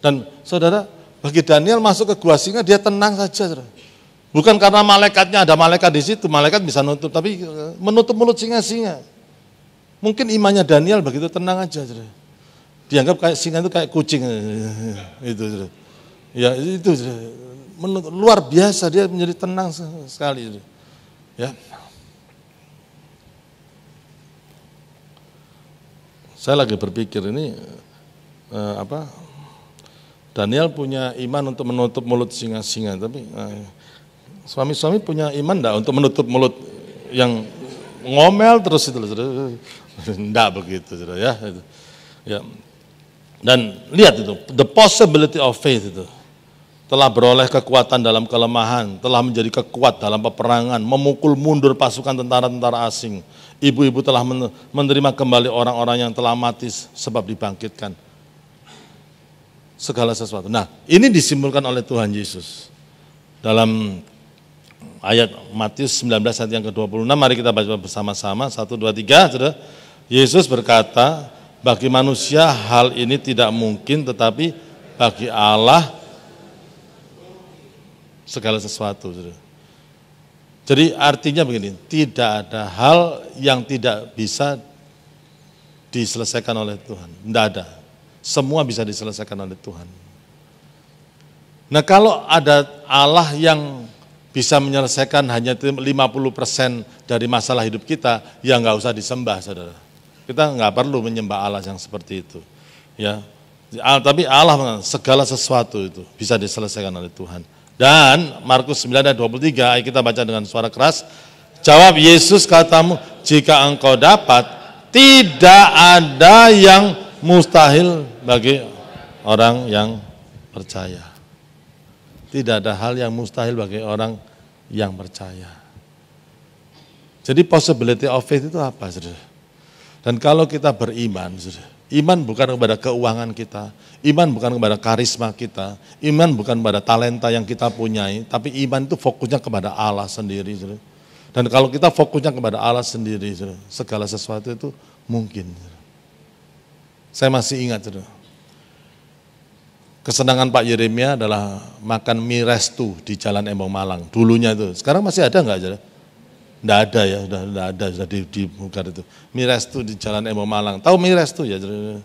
Dan saudara, bagi Daniel masuk ke gua singa dia tenang saja, saudara. Bukan karena malaikatnya, ada malaikat di situ, malaikat bisa nutup, tapi menutup mulut singa-singa. Mungkin imannya Daniel begitu tenang aja, saudara. Dianggap kayak singa itu kayak kucing, itu, saudara. Ya itu, saudara. Luar biasa, dia menjadi tenang sekali, saudara. Ya. Saya lagi berpikir ini Daniel punya iman untuk menutup mulut singa-singa, tapi suami-suami punya iman enggak untuk menutup mulut yang ngomel terus itu, saudara? Enggak begitu, saudara, ya. Ya. Dan lihat itu, the possibility of faith itu telah beroleh kekuatan dalam kelemahan, telah menjadi kekuat dalam peperangan, memukul mundur pasukan tentara-tentara asing. Ibu-ibu telah menerima kembali orang-orang yang telah mati sebab dibangkitkan. Segala sesuatu. Nah, ini disimbolkan oleh Tuhan Yesus. Dalam ayat Matius 19 ayat yang ke-26, mari kita baca bersama-sama, 1, 2, 3, saudara. Yesus berkata, bagi manusia hal ini tidak mungkin, tetapi bagi Allah segala sesuatu, saudara. Jadi artinya begini, tidak ada hal yang tidak bisa diselesaikan oleh Tuhan, tidak ada. Semua bisa diselesaikan oleh Tuhan. Nah kalau ada Allah yang bisa menyelesaikan hanya 50% dari masalah hidup kita, ya nggak usah disembah, saudara. Kita nggak perlu menyembah Allah yang seperti itu. Ya, tapi Allah segala sesuatu itu bisa diselesaikan oleh Tuhan. Dan Markus 9 ayat 23, kita baca dengan suara keras. Jawab Yesus, katamu, jika engkau dapat, tidak ada yang mustahil bagi orang yang percaya. Tidak ada hal yang mustahil bagi orang yang percaya. Jadi possibility of faith itu apa, saudara? Dan kalau kita beriman, saudara, iman bukan kepada keuangan kita, iman bukan kepada karisma kita, iman bukan kepada talenta yang kita punyai, tapi iman itu fokusnya kepada Allah sendiri, saudara. Dan kalau kita fokusnya kepada Allah sendiri, saudara, segala sesuatu itu mungkin, saudara. Saya masih ingat, saudara, kesenangan Pak Yeremia adalah makan mie restu di Jalan Embong Malang. Dulunya itu, sekarang masih ada enggak, saudara? Enggak ada ya, sudah ada, sudah dibuka itu. Mie restu di Jalan Embong Malang. Tahu mie restu ya, saudara?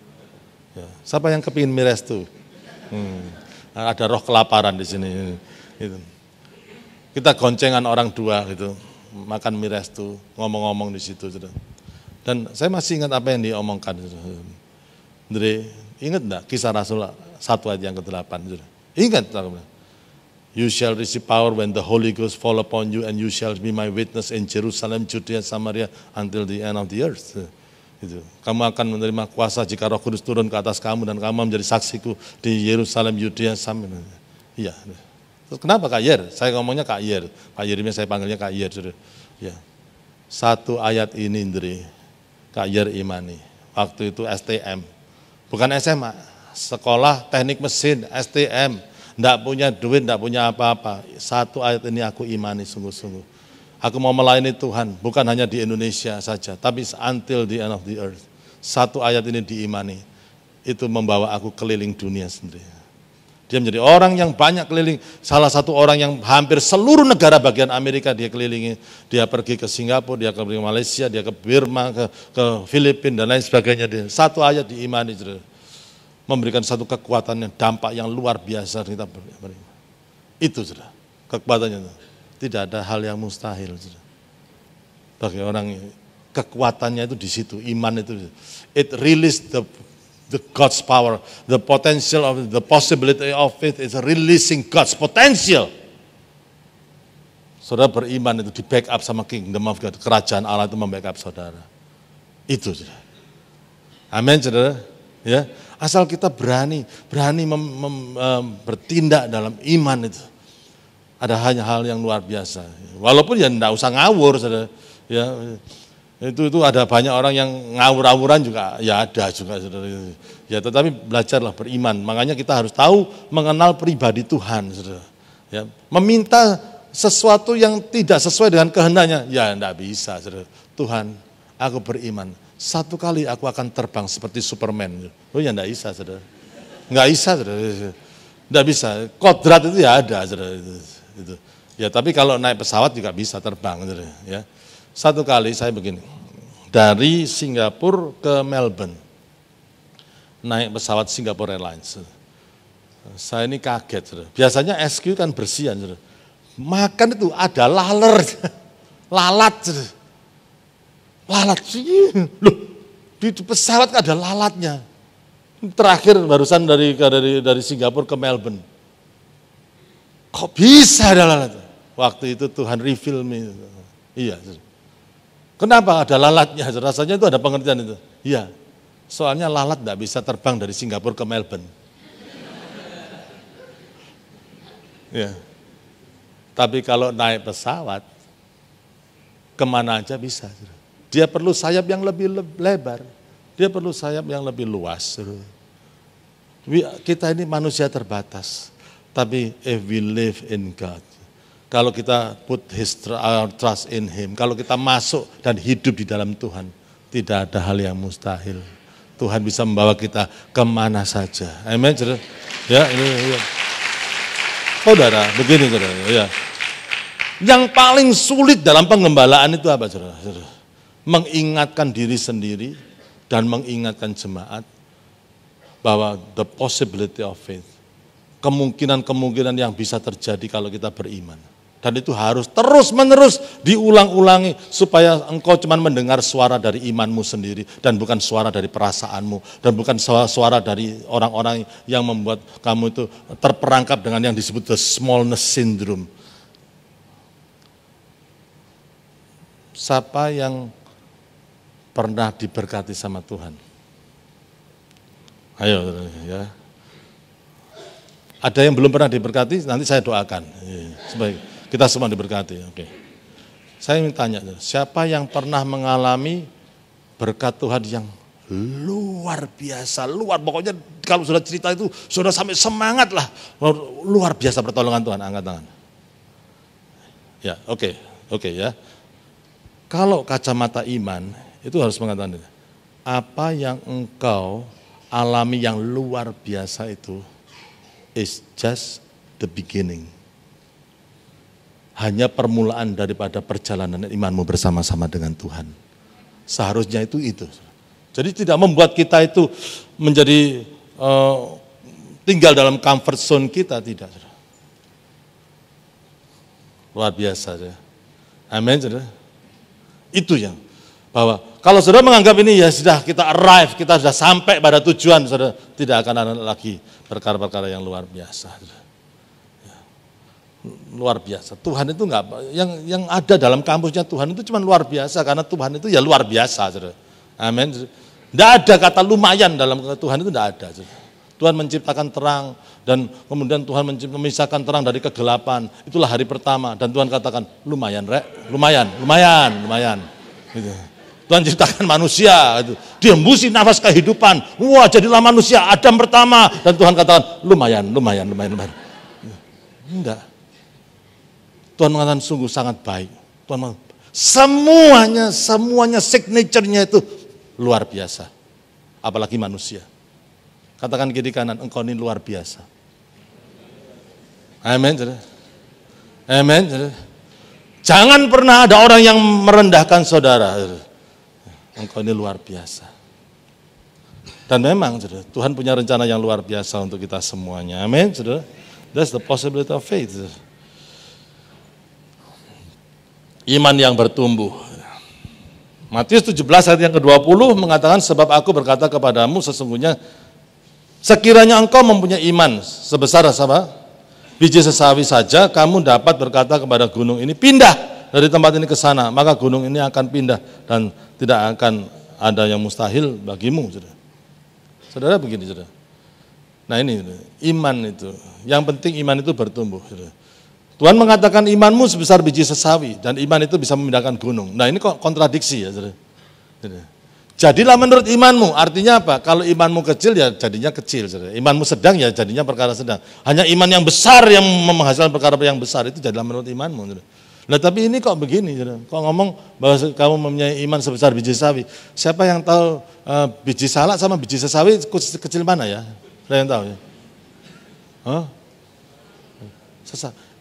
Ya. Siapa yang kepingin mie restu? Ada roh kelaparan di sini. Gitu. Kita goncengan orang dua gitu, makan mie restu, ngomong-ngomong di situ, saudara. Dan saya masih ingat apa yang diomongkan, saudara. Andre, ingat enggak Kisah Rasul 1 ayat yang ke-8? Ingat, you shall receive power when the Holy Ghost fall upon you, and you shall be my witness in Jerusalem, Judea, Samaria, until the end of the earth. Gitu. Kamu akan menerima kuasa jika Roh Kudus turun ke atas kamu, dan kamu menjadi saksiku di Yerusalem, Judea, Samaria. Iya. Terus kenapa Kak Yer? Saya ngomongnya Kak Yer. Pak Yeremia saya panggilnya Kak Yer. Ya. 1 ayat ini, Indri, Kak Yer imani. Waktu itu STM. Bukan SMA, sekolah teknik mesin, STM, enggak punya duit, enggak punya apa-apa. 1 ayat ini aku imani sungguh-sungguh. Aku mau melayani Tuhan, bukan hanya di Indonesia saja, tapi until the end of the earth. 1 ayat ini diimani, itu membawa aku keliling dunia sendiri. Dia menjadi orang yang banyak keliling, salah satu orang yang hampir seluruh negara bagian Amerika dia kelilingi. Dia pergi ke Singapura, dia ke Malaysia, dia ke Burma, ke Filipina dan lain sebagainya. Dia satu ayat diimani, memberikan satu kekuatan yang dampak yang luar biasa kita beriman. Itu sudah kekuatannya. Tidak ada hal yang mustahil. Bagi orang kekuatannya itu di situ, iman itu. It release the God's power, the potential of the possibility of it is releasing God's potential. Saudara beriman itu di backup sama kingdom of God, kerajaan Allah itu membackup saudara. Itu saudara. Amin saudara. Ya, asal kita berani bertindak dalam iman itu. Ada hanya hal yang luar biasa. Walaupun ya enggak usah ngawur saudara. Ya, itu ada banyak orang yang ngawur-ngawuran juga, ya ada juga saudara. Ya, tetapi belajarlah beriman. Makanya kita harus tahu mengenal pribadi Tuhan, saudara. Ya, meminta sesuatu yang tidak sesuai dengan kehendaknya, ya enggak bisa, saudara. Tuhan, aku beriman. Satu kali aku akan terbang seperti Superman. Oh ya enggak bisa, saudara. Enggak bisa, saudara. Enggak bisa. Kodrat itu ya ada, saudara. Itu. Ya, tapi kalau naik pesawat juga bisa terbang, saudara. Ya. Satu kali saya begini, dari Singapura ke Melbourne, naik pesawat Singapore Airlines. Saya ini kaget, saudara. Biasanya SQ kan bersihan, saudara. Makan itu ada laler, lalat, saudara. Lalat, loh, di pesawat ada lalatnya. Terakhir barusan dari Singapura ke Melbourne. Kok bisa ada lalat? Waktu itu Tuhan reveal me. Iya, saudara. Kenapa ada lalatnya? Rasanya itu ada pengertian itu. Iya, soalnya lalat tidak bisa terbang dari Singapura ke Melbourne. Ya. Tapi kalau naik pesawat, kemana aja bisa. Dia perlu sayap yang lebih lebar. Dia perlu sayap yang lebih luas. Kita ini manusia terbatas. Tapi if we live in God, kalau kita put our trust in Him, kalau kita masuk dan hidup di dalam Tuhan, tidak ada hal yang mustahil. Tuhan bisa membawa kita kemana saja. Amin. Ya, ini. Ya. Saudara, begini saudara. Ya. Yang paling sulit dalam pengembalaan itu apa, saudara? Mengingatkan diri sendiri dan mengingatkan jemaat bahwa the possibility of faith, kemungkinan-kemungkinan yang bisa terjadi kalau kita beriman. Dan itu harus terus-menerus diulang-ulangi supaya engkau cuma mendengar suara dari imanmu sendiri dan bukan suara dari perasaanmu dan bukan suara dari orang-orang yang membuat kamu itu terperangkap dengan yang disebut the smallness syndrome. Siapa yang pernah diberkati sama Tuhan? Ayo ya. Ada yang belum pernah diberkati, nanti saya doakan. Sebaik. Kita semua diberkati. Oke. Saya ingin tanya, siapa yang pernah mengalami berkat Tuhan yang luar biasa, pokoknya kalau sudah cerita itu sudah sampai semangat lah, luar biasa pertolongan Tuhan, angkat tangan. Ya, oke ya. Kalau kacamata iman itu harus mengatakan apa yang engkau alami yang luar biasa itu is just the beginning. Hanya permulaan daripada perjalanan imanmu bersama-sama dengan Tuhan. Seharusnya itu. Jadi tidak membuat kita itu menjadi tinggal dalam comfort zone kita, tidak. Luar biasa. Amin. Itu yang bahwa kalau saudara menganggap ini ya sudah kita arrive, kita sudah sampai pada tujuan, saudara tidak akan ada lagi perkara-perkara yang luar biasa. Luar biasa. Tuhan itu enggak, yang ada dalam kamusnya Tuhan itu cuma luar biasa, karena Tuhan itu ya luar biasa. Saudara. Amin. Tidak ada kata lumayan dalam Tuhan itu, tidak ada. Saudara. Tuhan menciptakan terang dan kemudian Tuhan memisahkan terang dari kegelapan. Itulah hari pertama dan Tuhan katakan lumayan, lumayan. Gitu. Tuhan ciptakan manusia, gitu. Diembusi nafas kehidupan. Wah, jadilah manusia Adam pertama dan Tuhan katakan lumayan. Enggak. Tuhan mengatakan sungguh sangat baik. Tuhan mengatakan, semuanya signature-nya itu luar biasa. Apalagi manusia. Katakan kiri kanan, engkau ini luar biasa. Amin. Amin. Jangan pernah ada orang yang merendahkan saudara. Engkau ini luar biasa. Dan memang Tuhan punya rencana yang luar biasa untuk kita semuanya. Amin. That's the possibility of faith. Iman yang bertumbuh. Matius 17 ayat yang ke-20 mengatakan, sebab aku berkata kepadamu sesungguhnya sekiranya engkau mempunyai iman sebesar biji sesawi saja, kamu dapat berkata kepada gunung ini, pindah dari tempat ini ke sana, maka gunung ini akan pindah dan tidak akan ada yang mustahil bagimu. Saudara begini, saudara. Nah ini iman itu, yang penting iman itu bertumbuh. Saudara. Tuhan mengatakan imanmu sebesar biji sesawi dan iman itu bisa memindahkan gunung. Nah ini kok kontradiksi ya, saudara. Jadilah menurut imanmu, artinya apa? Kalau imanmu kecil ya jadinya kecil, saudara. Imanmu sedang ya jadinya perkara sedang. Hanya iman yang besar yang menghasilkan perkara yang besar, itu jadilah menurut imanmu. Saudara. Nah tapi ini kok begini, saudara. Kok ngomong bahwa kamu mempunyai iman sebesar biji sesawi. Siapa yang tahu biji salak sama biji sesawi kecil mana ya? Saya yang tahu ya.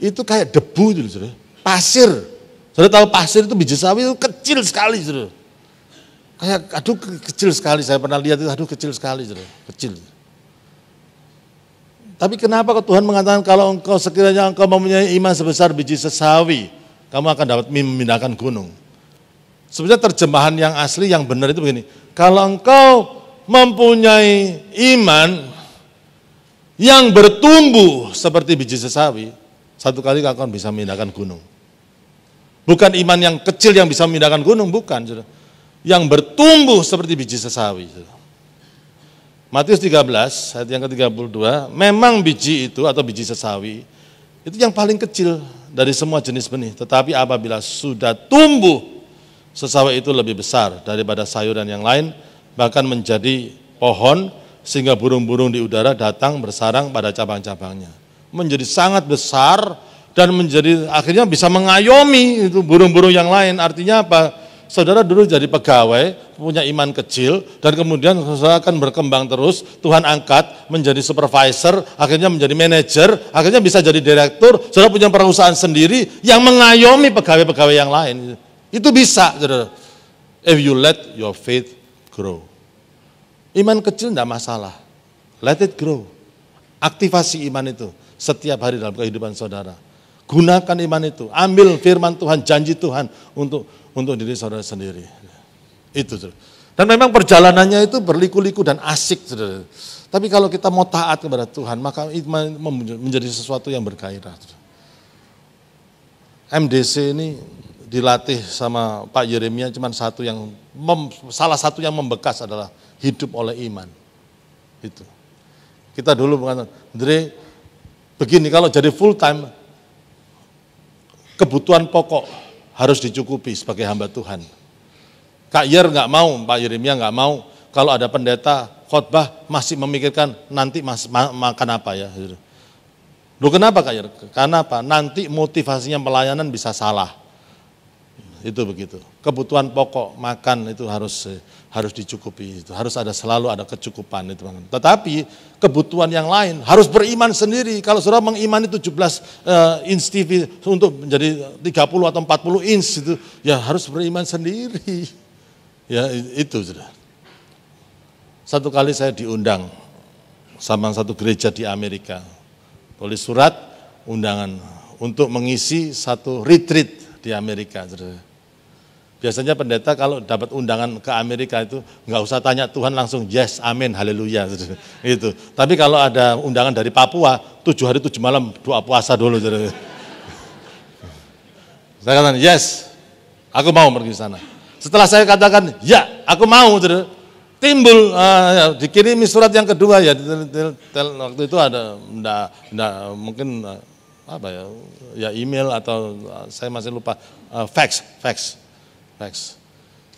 Itu kayak debu itu, saudara. Pasir. Saudara tahu pasir itu biji sawi itu kecil sekali, saudara. Kayak aduh kecil sekali, saya pernah lihat itu, aduh kecil sekali, saudara. Kecil. Tapi kenapa kok Tuhan mengatakan kalau engkau sekiranya engkau mempunyai iman sebesar biji sesawi, kamu akan dapat memindahkan gunung. Sebenarnya terjemahan yang asli yang benar itu begini. Kalau engkau mempunyai iman yang bertumbuh seperti biji sesawi, satu kali kau akan bisa memindahkan gunung. Bukan iman yang kecil yang bisa memindahkan gunung, bukan. Saudara. Yang bertumbuh seperti biji sesawi. Saudara. Matius 13, ayat yang ke-32, memang biji itu atau biji sesawi, itu yang paling kecil dari semua jenis benih. Tetapi apabila sudah tumbuh, sesawi itu lebih besar daripada sayuran yang lain, bahkan menjadi pohon, sehingga burung-burung di udara datang bersarang pada cabang-cabangnya. Menjadi sangat besar dan menjadi akhirnya bisa mengayomi itu burung-burung yang lain. Artinya apa? Saudara dulu jadi pegawai, punya iman kecil, dan kemudian saudara akan berkembang terus, Tuhan angkat menjadi supervisor, akhirnya menjadi manajer, akhirnya bisa jadi direktur, saudara punya perusahaan sendiri yang mengayomi pegawai-pegawai yang lain. Itu bisa, saudara. If you let your faith grow. Iman kecil tidak masalah, let it grow. Aktivasi iman itu setiap hari dalam kehidupan saudara. Gunakan iman itu, ambil firman Tuhan, janji Tuhan untuk diri saudara sendiri. Itu. Dan memang perjalanannya itu berliku-liku dan asik. Saudara. Tapi kalau kita mau taat kepada Tuhan, maka iman menjadi sesuatu yang bergairah. MDC ini dilatih sama Pak Yeremia cuma salah satu yang membekas adalah hidup oleh iman. Itu. Kita dulu mengatakan, Andre, begini kalau jadi full time, kebutuhan pokok harus dicukupi sebagai hamba Tuhan. Kak Yer nggak mau, Pak Yeremia nggak mau, kalau ada pendeta khotbah masih memikirkan nanti makan apa ya. Loh kenapa Kak Yer? Karena apa? Nanti motivasinya pelayanan bisa salah. Itu begitu. Kebutuhan pokok makan itu harus dicukupi, itu harus selalu ada kecukupan itu. Tetapi kebutuhan yang lain harus beriman sendiri. Kalau saudara mengimani 17 inch TV untuk menjadi 30 atau 40 inch itu, ya harus beriman sendiri. Ya itu sudah. Satu kali saya diundang sama satu gereja di Amerika, tulis surat undangan untuk mengisi satu retreat di Amerika. Saudara. Biasanya pendeta kalau dapat undangan ke Amerika itu nggak usah tanya Tuhan, langsung yes, amin, haleluya. Gitu. Tapi kalau ada undangan dari Papua, 7 hari 7 malam doa puasa dulu. Saya katakan yes, aku mau pergi ke sana. Setelah saya katakan ya, aku mau, timbul dikirimi surat yang kedua ya. Waktu itu ada mungkin apa ya email atau saya masih lupa fax.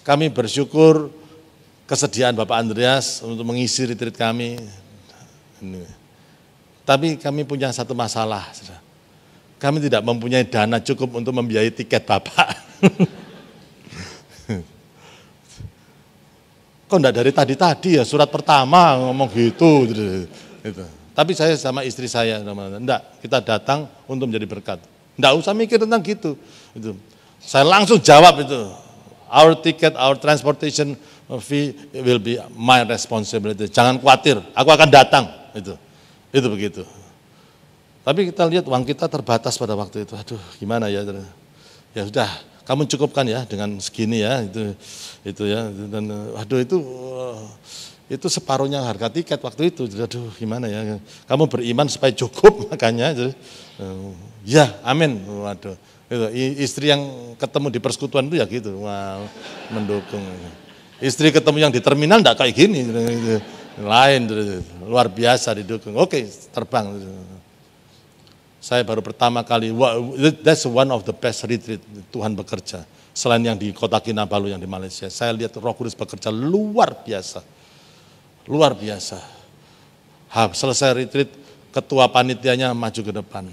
Kami bersyukur kesediaan Bapak Andreas untuk mengisi retreat kami. Tapi kami punya satu masalah. Kami tidak mempunyai dana cukup untuk membiayai tiket Bapak. Kok enggak dari tadi ya surat pertama ngomong gitu. Tapi saya sama istri saya, enggak, kita datang untuk menjadi berkat. Enggak usah mikir tentang gitu. Itu. Saya langsung jawab itu. Our ticket, our transportation fee will be my responsibility. Jangan khawatir, aku akan datang. Itu begitu. Tapi kita lihat uang kita terbatas pada waktu itu. Aduh, gimana ya? Ya sudah, kamu cukupkan ya dengan segini ya. Itu ya. Dan aduh itu separuhnya harga tiket waktu itu. Aduh, gimana ya? Kamu beriman supaya cukup makanya. Ya, amin. Waduh. Itu, istri yang ketemu di persekutuan itu ya gitu. Wow, mendukung. Istri ketemu yang di terminal enggak kayak gini. Lain, luar biasa didukung. Oke, terbang. Saya baru pertama kali, that's one of the best retreat Tuhan bekerja. Selain yang di kota Kinabalu yang di Malaysia, saya lihat Roh Kudus bekerja luar biasa. Luar biasa. Selesai retreat, ketua panitianya maju ke depan.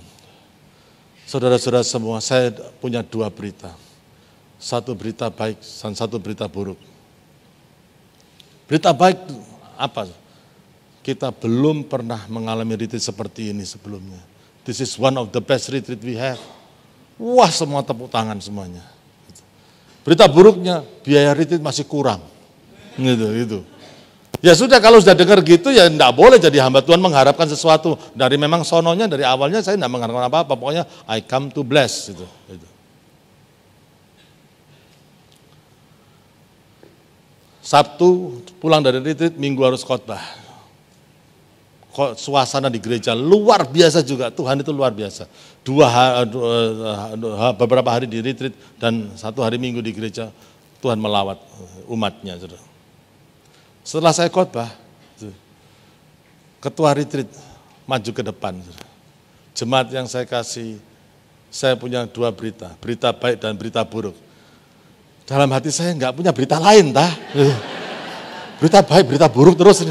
Saudara-saudara semua, saya punya 2 berita. Satu berita baik dan satu berita buruk. Berita baik apa? Kita belum pernah mengalami retreat seperti ini sebelumnya. This is one of the best retreat we have. Wah, semua tepuk tangan semuanya. Berita buruknya, biaya retreat masih kurang. Gitu. Ya sudah, kalau sudah dengar gitu ya enggak boleh jadi hamba Tuhan mengharapkan sesuatu. Dari memang sononya, dari awalnya saya enggak mengharapkan apa-apa. Pokoknya I come to bless. Gitu. Sabtu pulang dari retreat, Minggu harus khotbah. Suasana di gereja luar biasa juga, Tuhan itu luar biasa. Beberapa hari di retreat dan 1 hari Minggu di gereja, Tuhan melawat umatnya. Setelah saya khotbah, ketua retreat maju ke depan. Jemaat yang saya kasih, saya punya 2 berita, berita baik dan berita buruk. Dalam hati saya enggak punya berita lain, berita baik, berita buruk terus.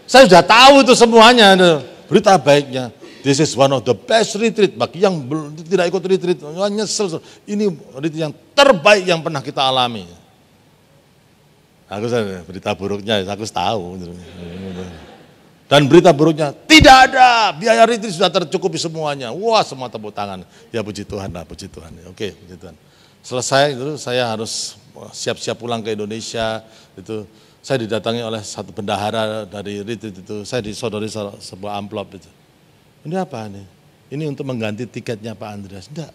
Saya sudah tahu itu semuanya, berita baiknya. This is one of the best retreat. Bagi yang tidak ikut retreat, nyesel. Ini retreat yang terbaik yang pernah kita alami. Berita buruknya, aku tahu. Dan berita buruknya, tidak ada, biaya retreat sudah tercukupi semuanya. Wah, semua tepuk tangan. Ya puji Tuhan lah, puji Tuhan. Oke, puji Tuhan. Selesai itu saya harus siap-siap pulang ke Indonesia. Itu saya didatangi oleh satu bendahara dari retreat itu. Saya disodori sebuah amplop itu. Ini apa ini? Ini untuk mengganti tiketnya Pak Andreas. Enggak.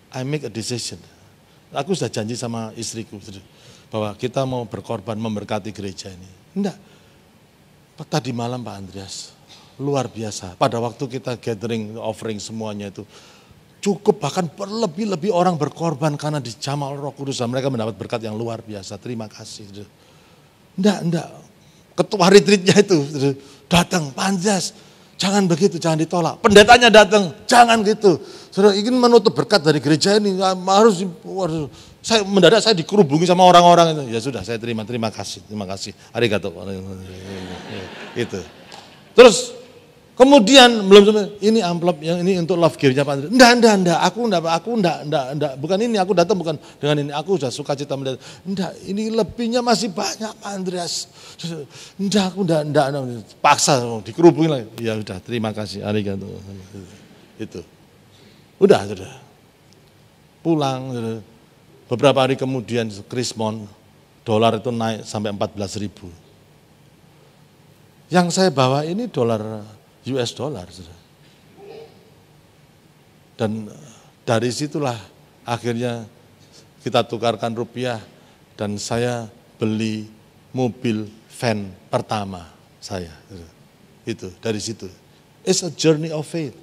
I make a decision. Aku sudah janji sama istriku bahwa kita mau berkorban memberkati gereja ini. Enggak. Tadi malam Pak Andreas, luar biasa. Pada waktu kita gathering, offering semuanya itu, cukup bahkan berlebih-lebih orang berkorban karena dijamah oleh Roh Kudus dan mereka mendapat berkat yang luar biasa. Terima kasih. Enggak. Ketua retreatnya itu datang, Pak Andreas, jangan begitu, jangan ditolak. Pendetanya datang, jangan gitu. Saudara ingin menutup berkat dari gereja ini, harus mendadak saya dikerubungi sama orang-orang itu. Ya sudah, saya terima kasih. Arigato. Itu. Terus kemudian ini amplop yang ini untuk love gear-nya Pak Andreas. Enggak, aku enggak, bukan ini, aku datang bukan dengan ini, aku sudah sukacita mendatang. Enggak, ini lebihnya masih banyak Pak Andreas. Enggak, aku enggak, paksa dikerubungin lagi. Ya udah, terima kasih, arigato. Itu. Udah. Pulang. Beberapa hari kemudian Krismon, dolar itu naik sampai 14.000. Yang saya bawa ini dolar US dollar. Dan dari situlah akhirnya kita tukarkan rupiah dan saya beli mobil van pertama saya. Itu dari situ. It's a journey of faith.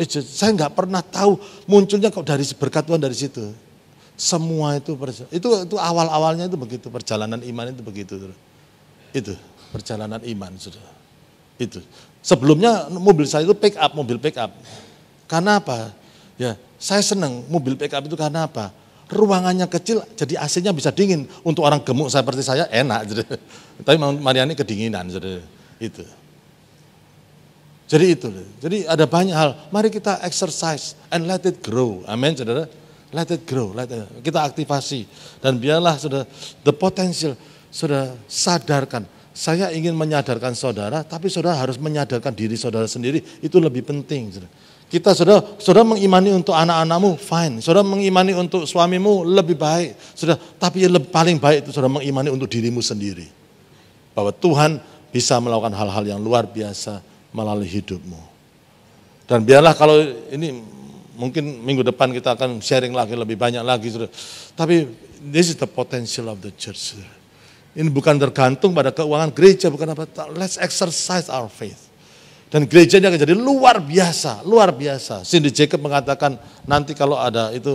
Saya nggak pernah tahu munculnya kok dari berkat Tuhan dari situ. Semua itu awal-awalnya itu begitu, perjalanan iman itu begitu. Itu perjalanan iman sudah. Itu. Sebelumnya mobil saya itu mobil pick up. Karena apa? Ya, saya senang mobil pick up itu karena apa? Ruangannya kecil, jadi AC-nya bisa dingin. Untuk orang gemuk seperti saya enak. Tapi Mariani kedinginan. Itu. Jadi itu. Jadi ada banyak hal. Mari kita exercise and let it grow. Amin, saudara. Let it grow. Kita aktivasi. Dan biarlah sudah the potential sudah sadarkan. Saya ingin menyadarkan saudara, tapi saudara harus menyadarkan diri saudara sendiri, itu lebih penting. Kita saudara mengimani untuk anak-anakmu, fine. Saudara mengimani untuk suamimu, lebih baik. Saudara, tapi yang paling baik itu saudara mengimani untuk dirimu sendiri. Bahwa Tuhan bisa melakukan hal-hal yang luar biasa melalui hidupmu. Dan biarlah kalau ini mungkin minggu depan kita akan sharing lagi lebih banyak lagi. Saudara. Tapi this is the potential of the church. Saudara. Ini bukan tergantung pada keuangan gereja, bukan apa. Let's exercise our faith. Dan gereja ini akan jadi luar biasa, luar biasa. Cindy Jacob mengatakan nanti kalau ada itu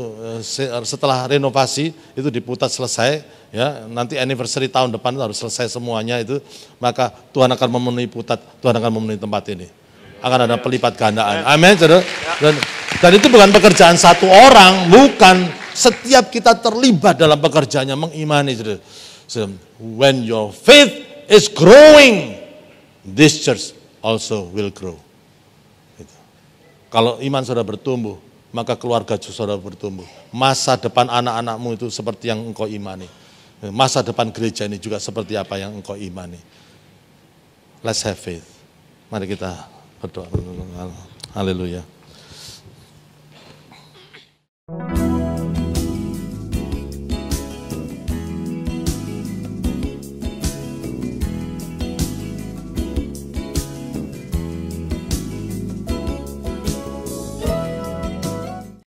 setelah renovasi itu diputar selesai, ya nanti anniversary tahun depan harus selesai semuanya itu, maka Tuhan akan memenuhi putat, Tuhan akan memenuhi tempat ini. Akan ada pelipat gandaan. Amin, saudara. Dan itu bukan pekerjaan satu orang, bukan. Setiap kita terlibat dalam pekerjaannya mengimani, saudara. So, when your faith is growing, this church also will grow. Kalau iman saudara bertumbuh, maka keluarga saudara bertumbuh. Masa depan anak-anakmu itu seperti yang engkau imani. Masa depan gereja ini juga seperti apa yang engkau imani. Let's have faith. Mari kita berdoa. Haleluya.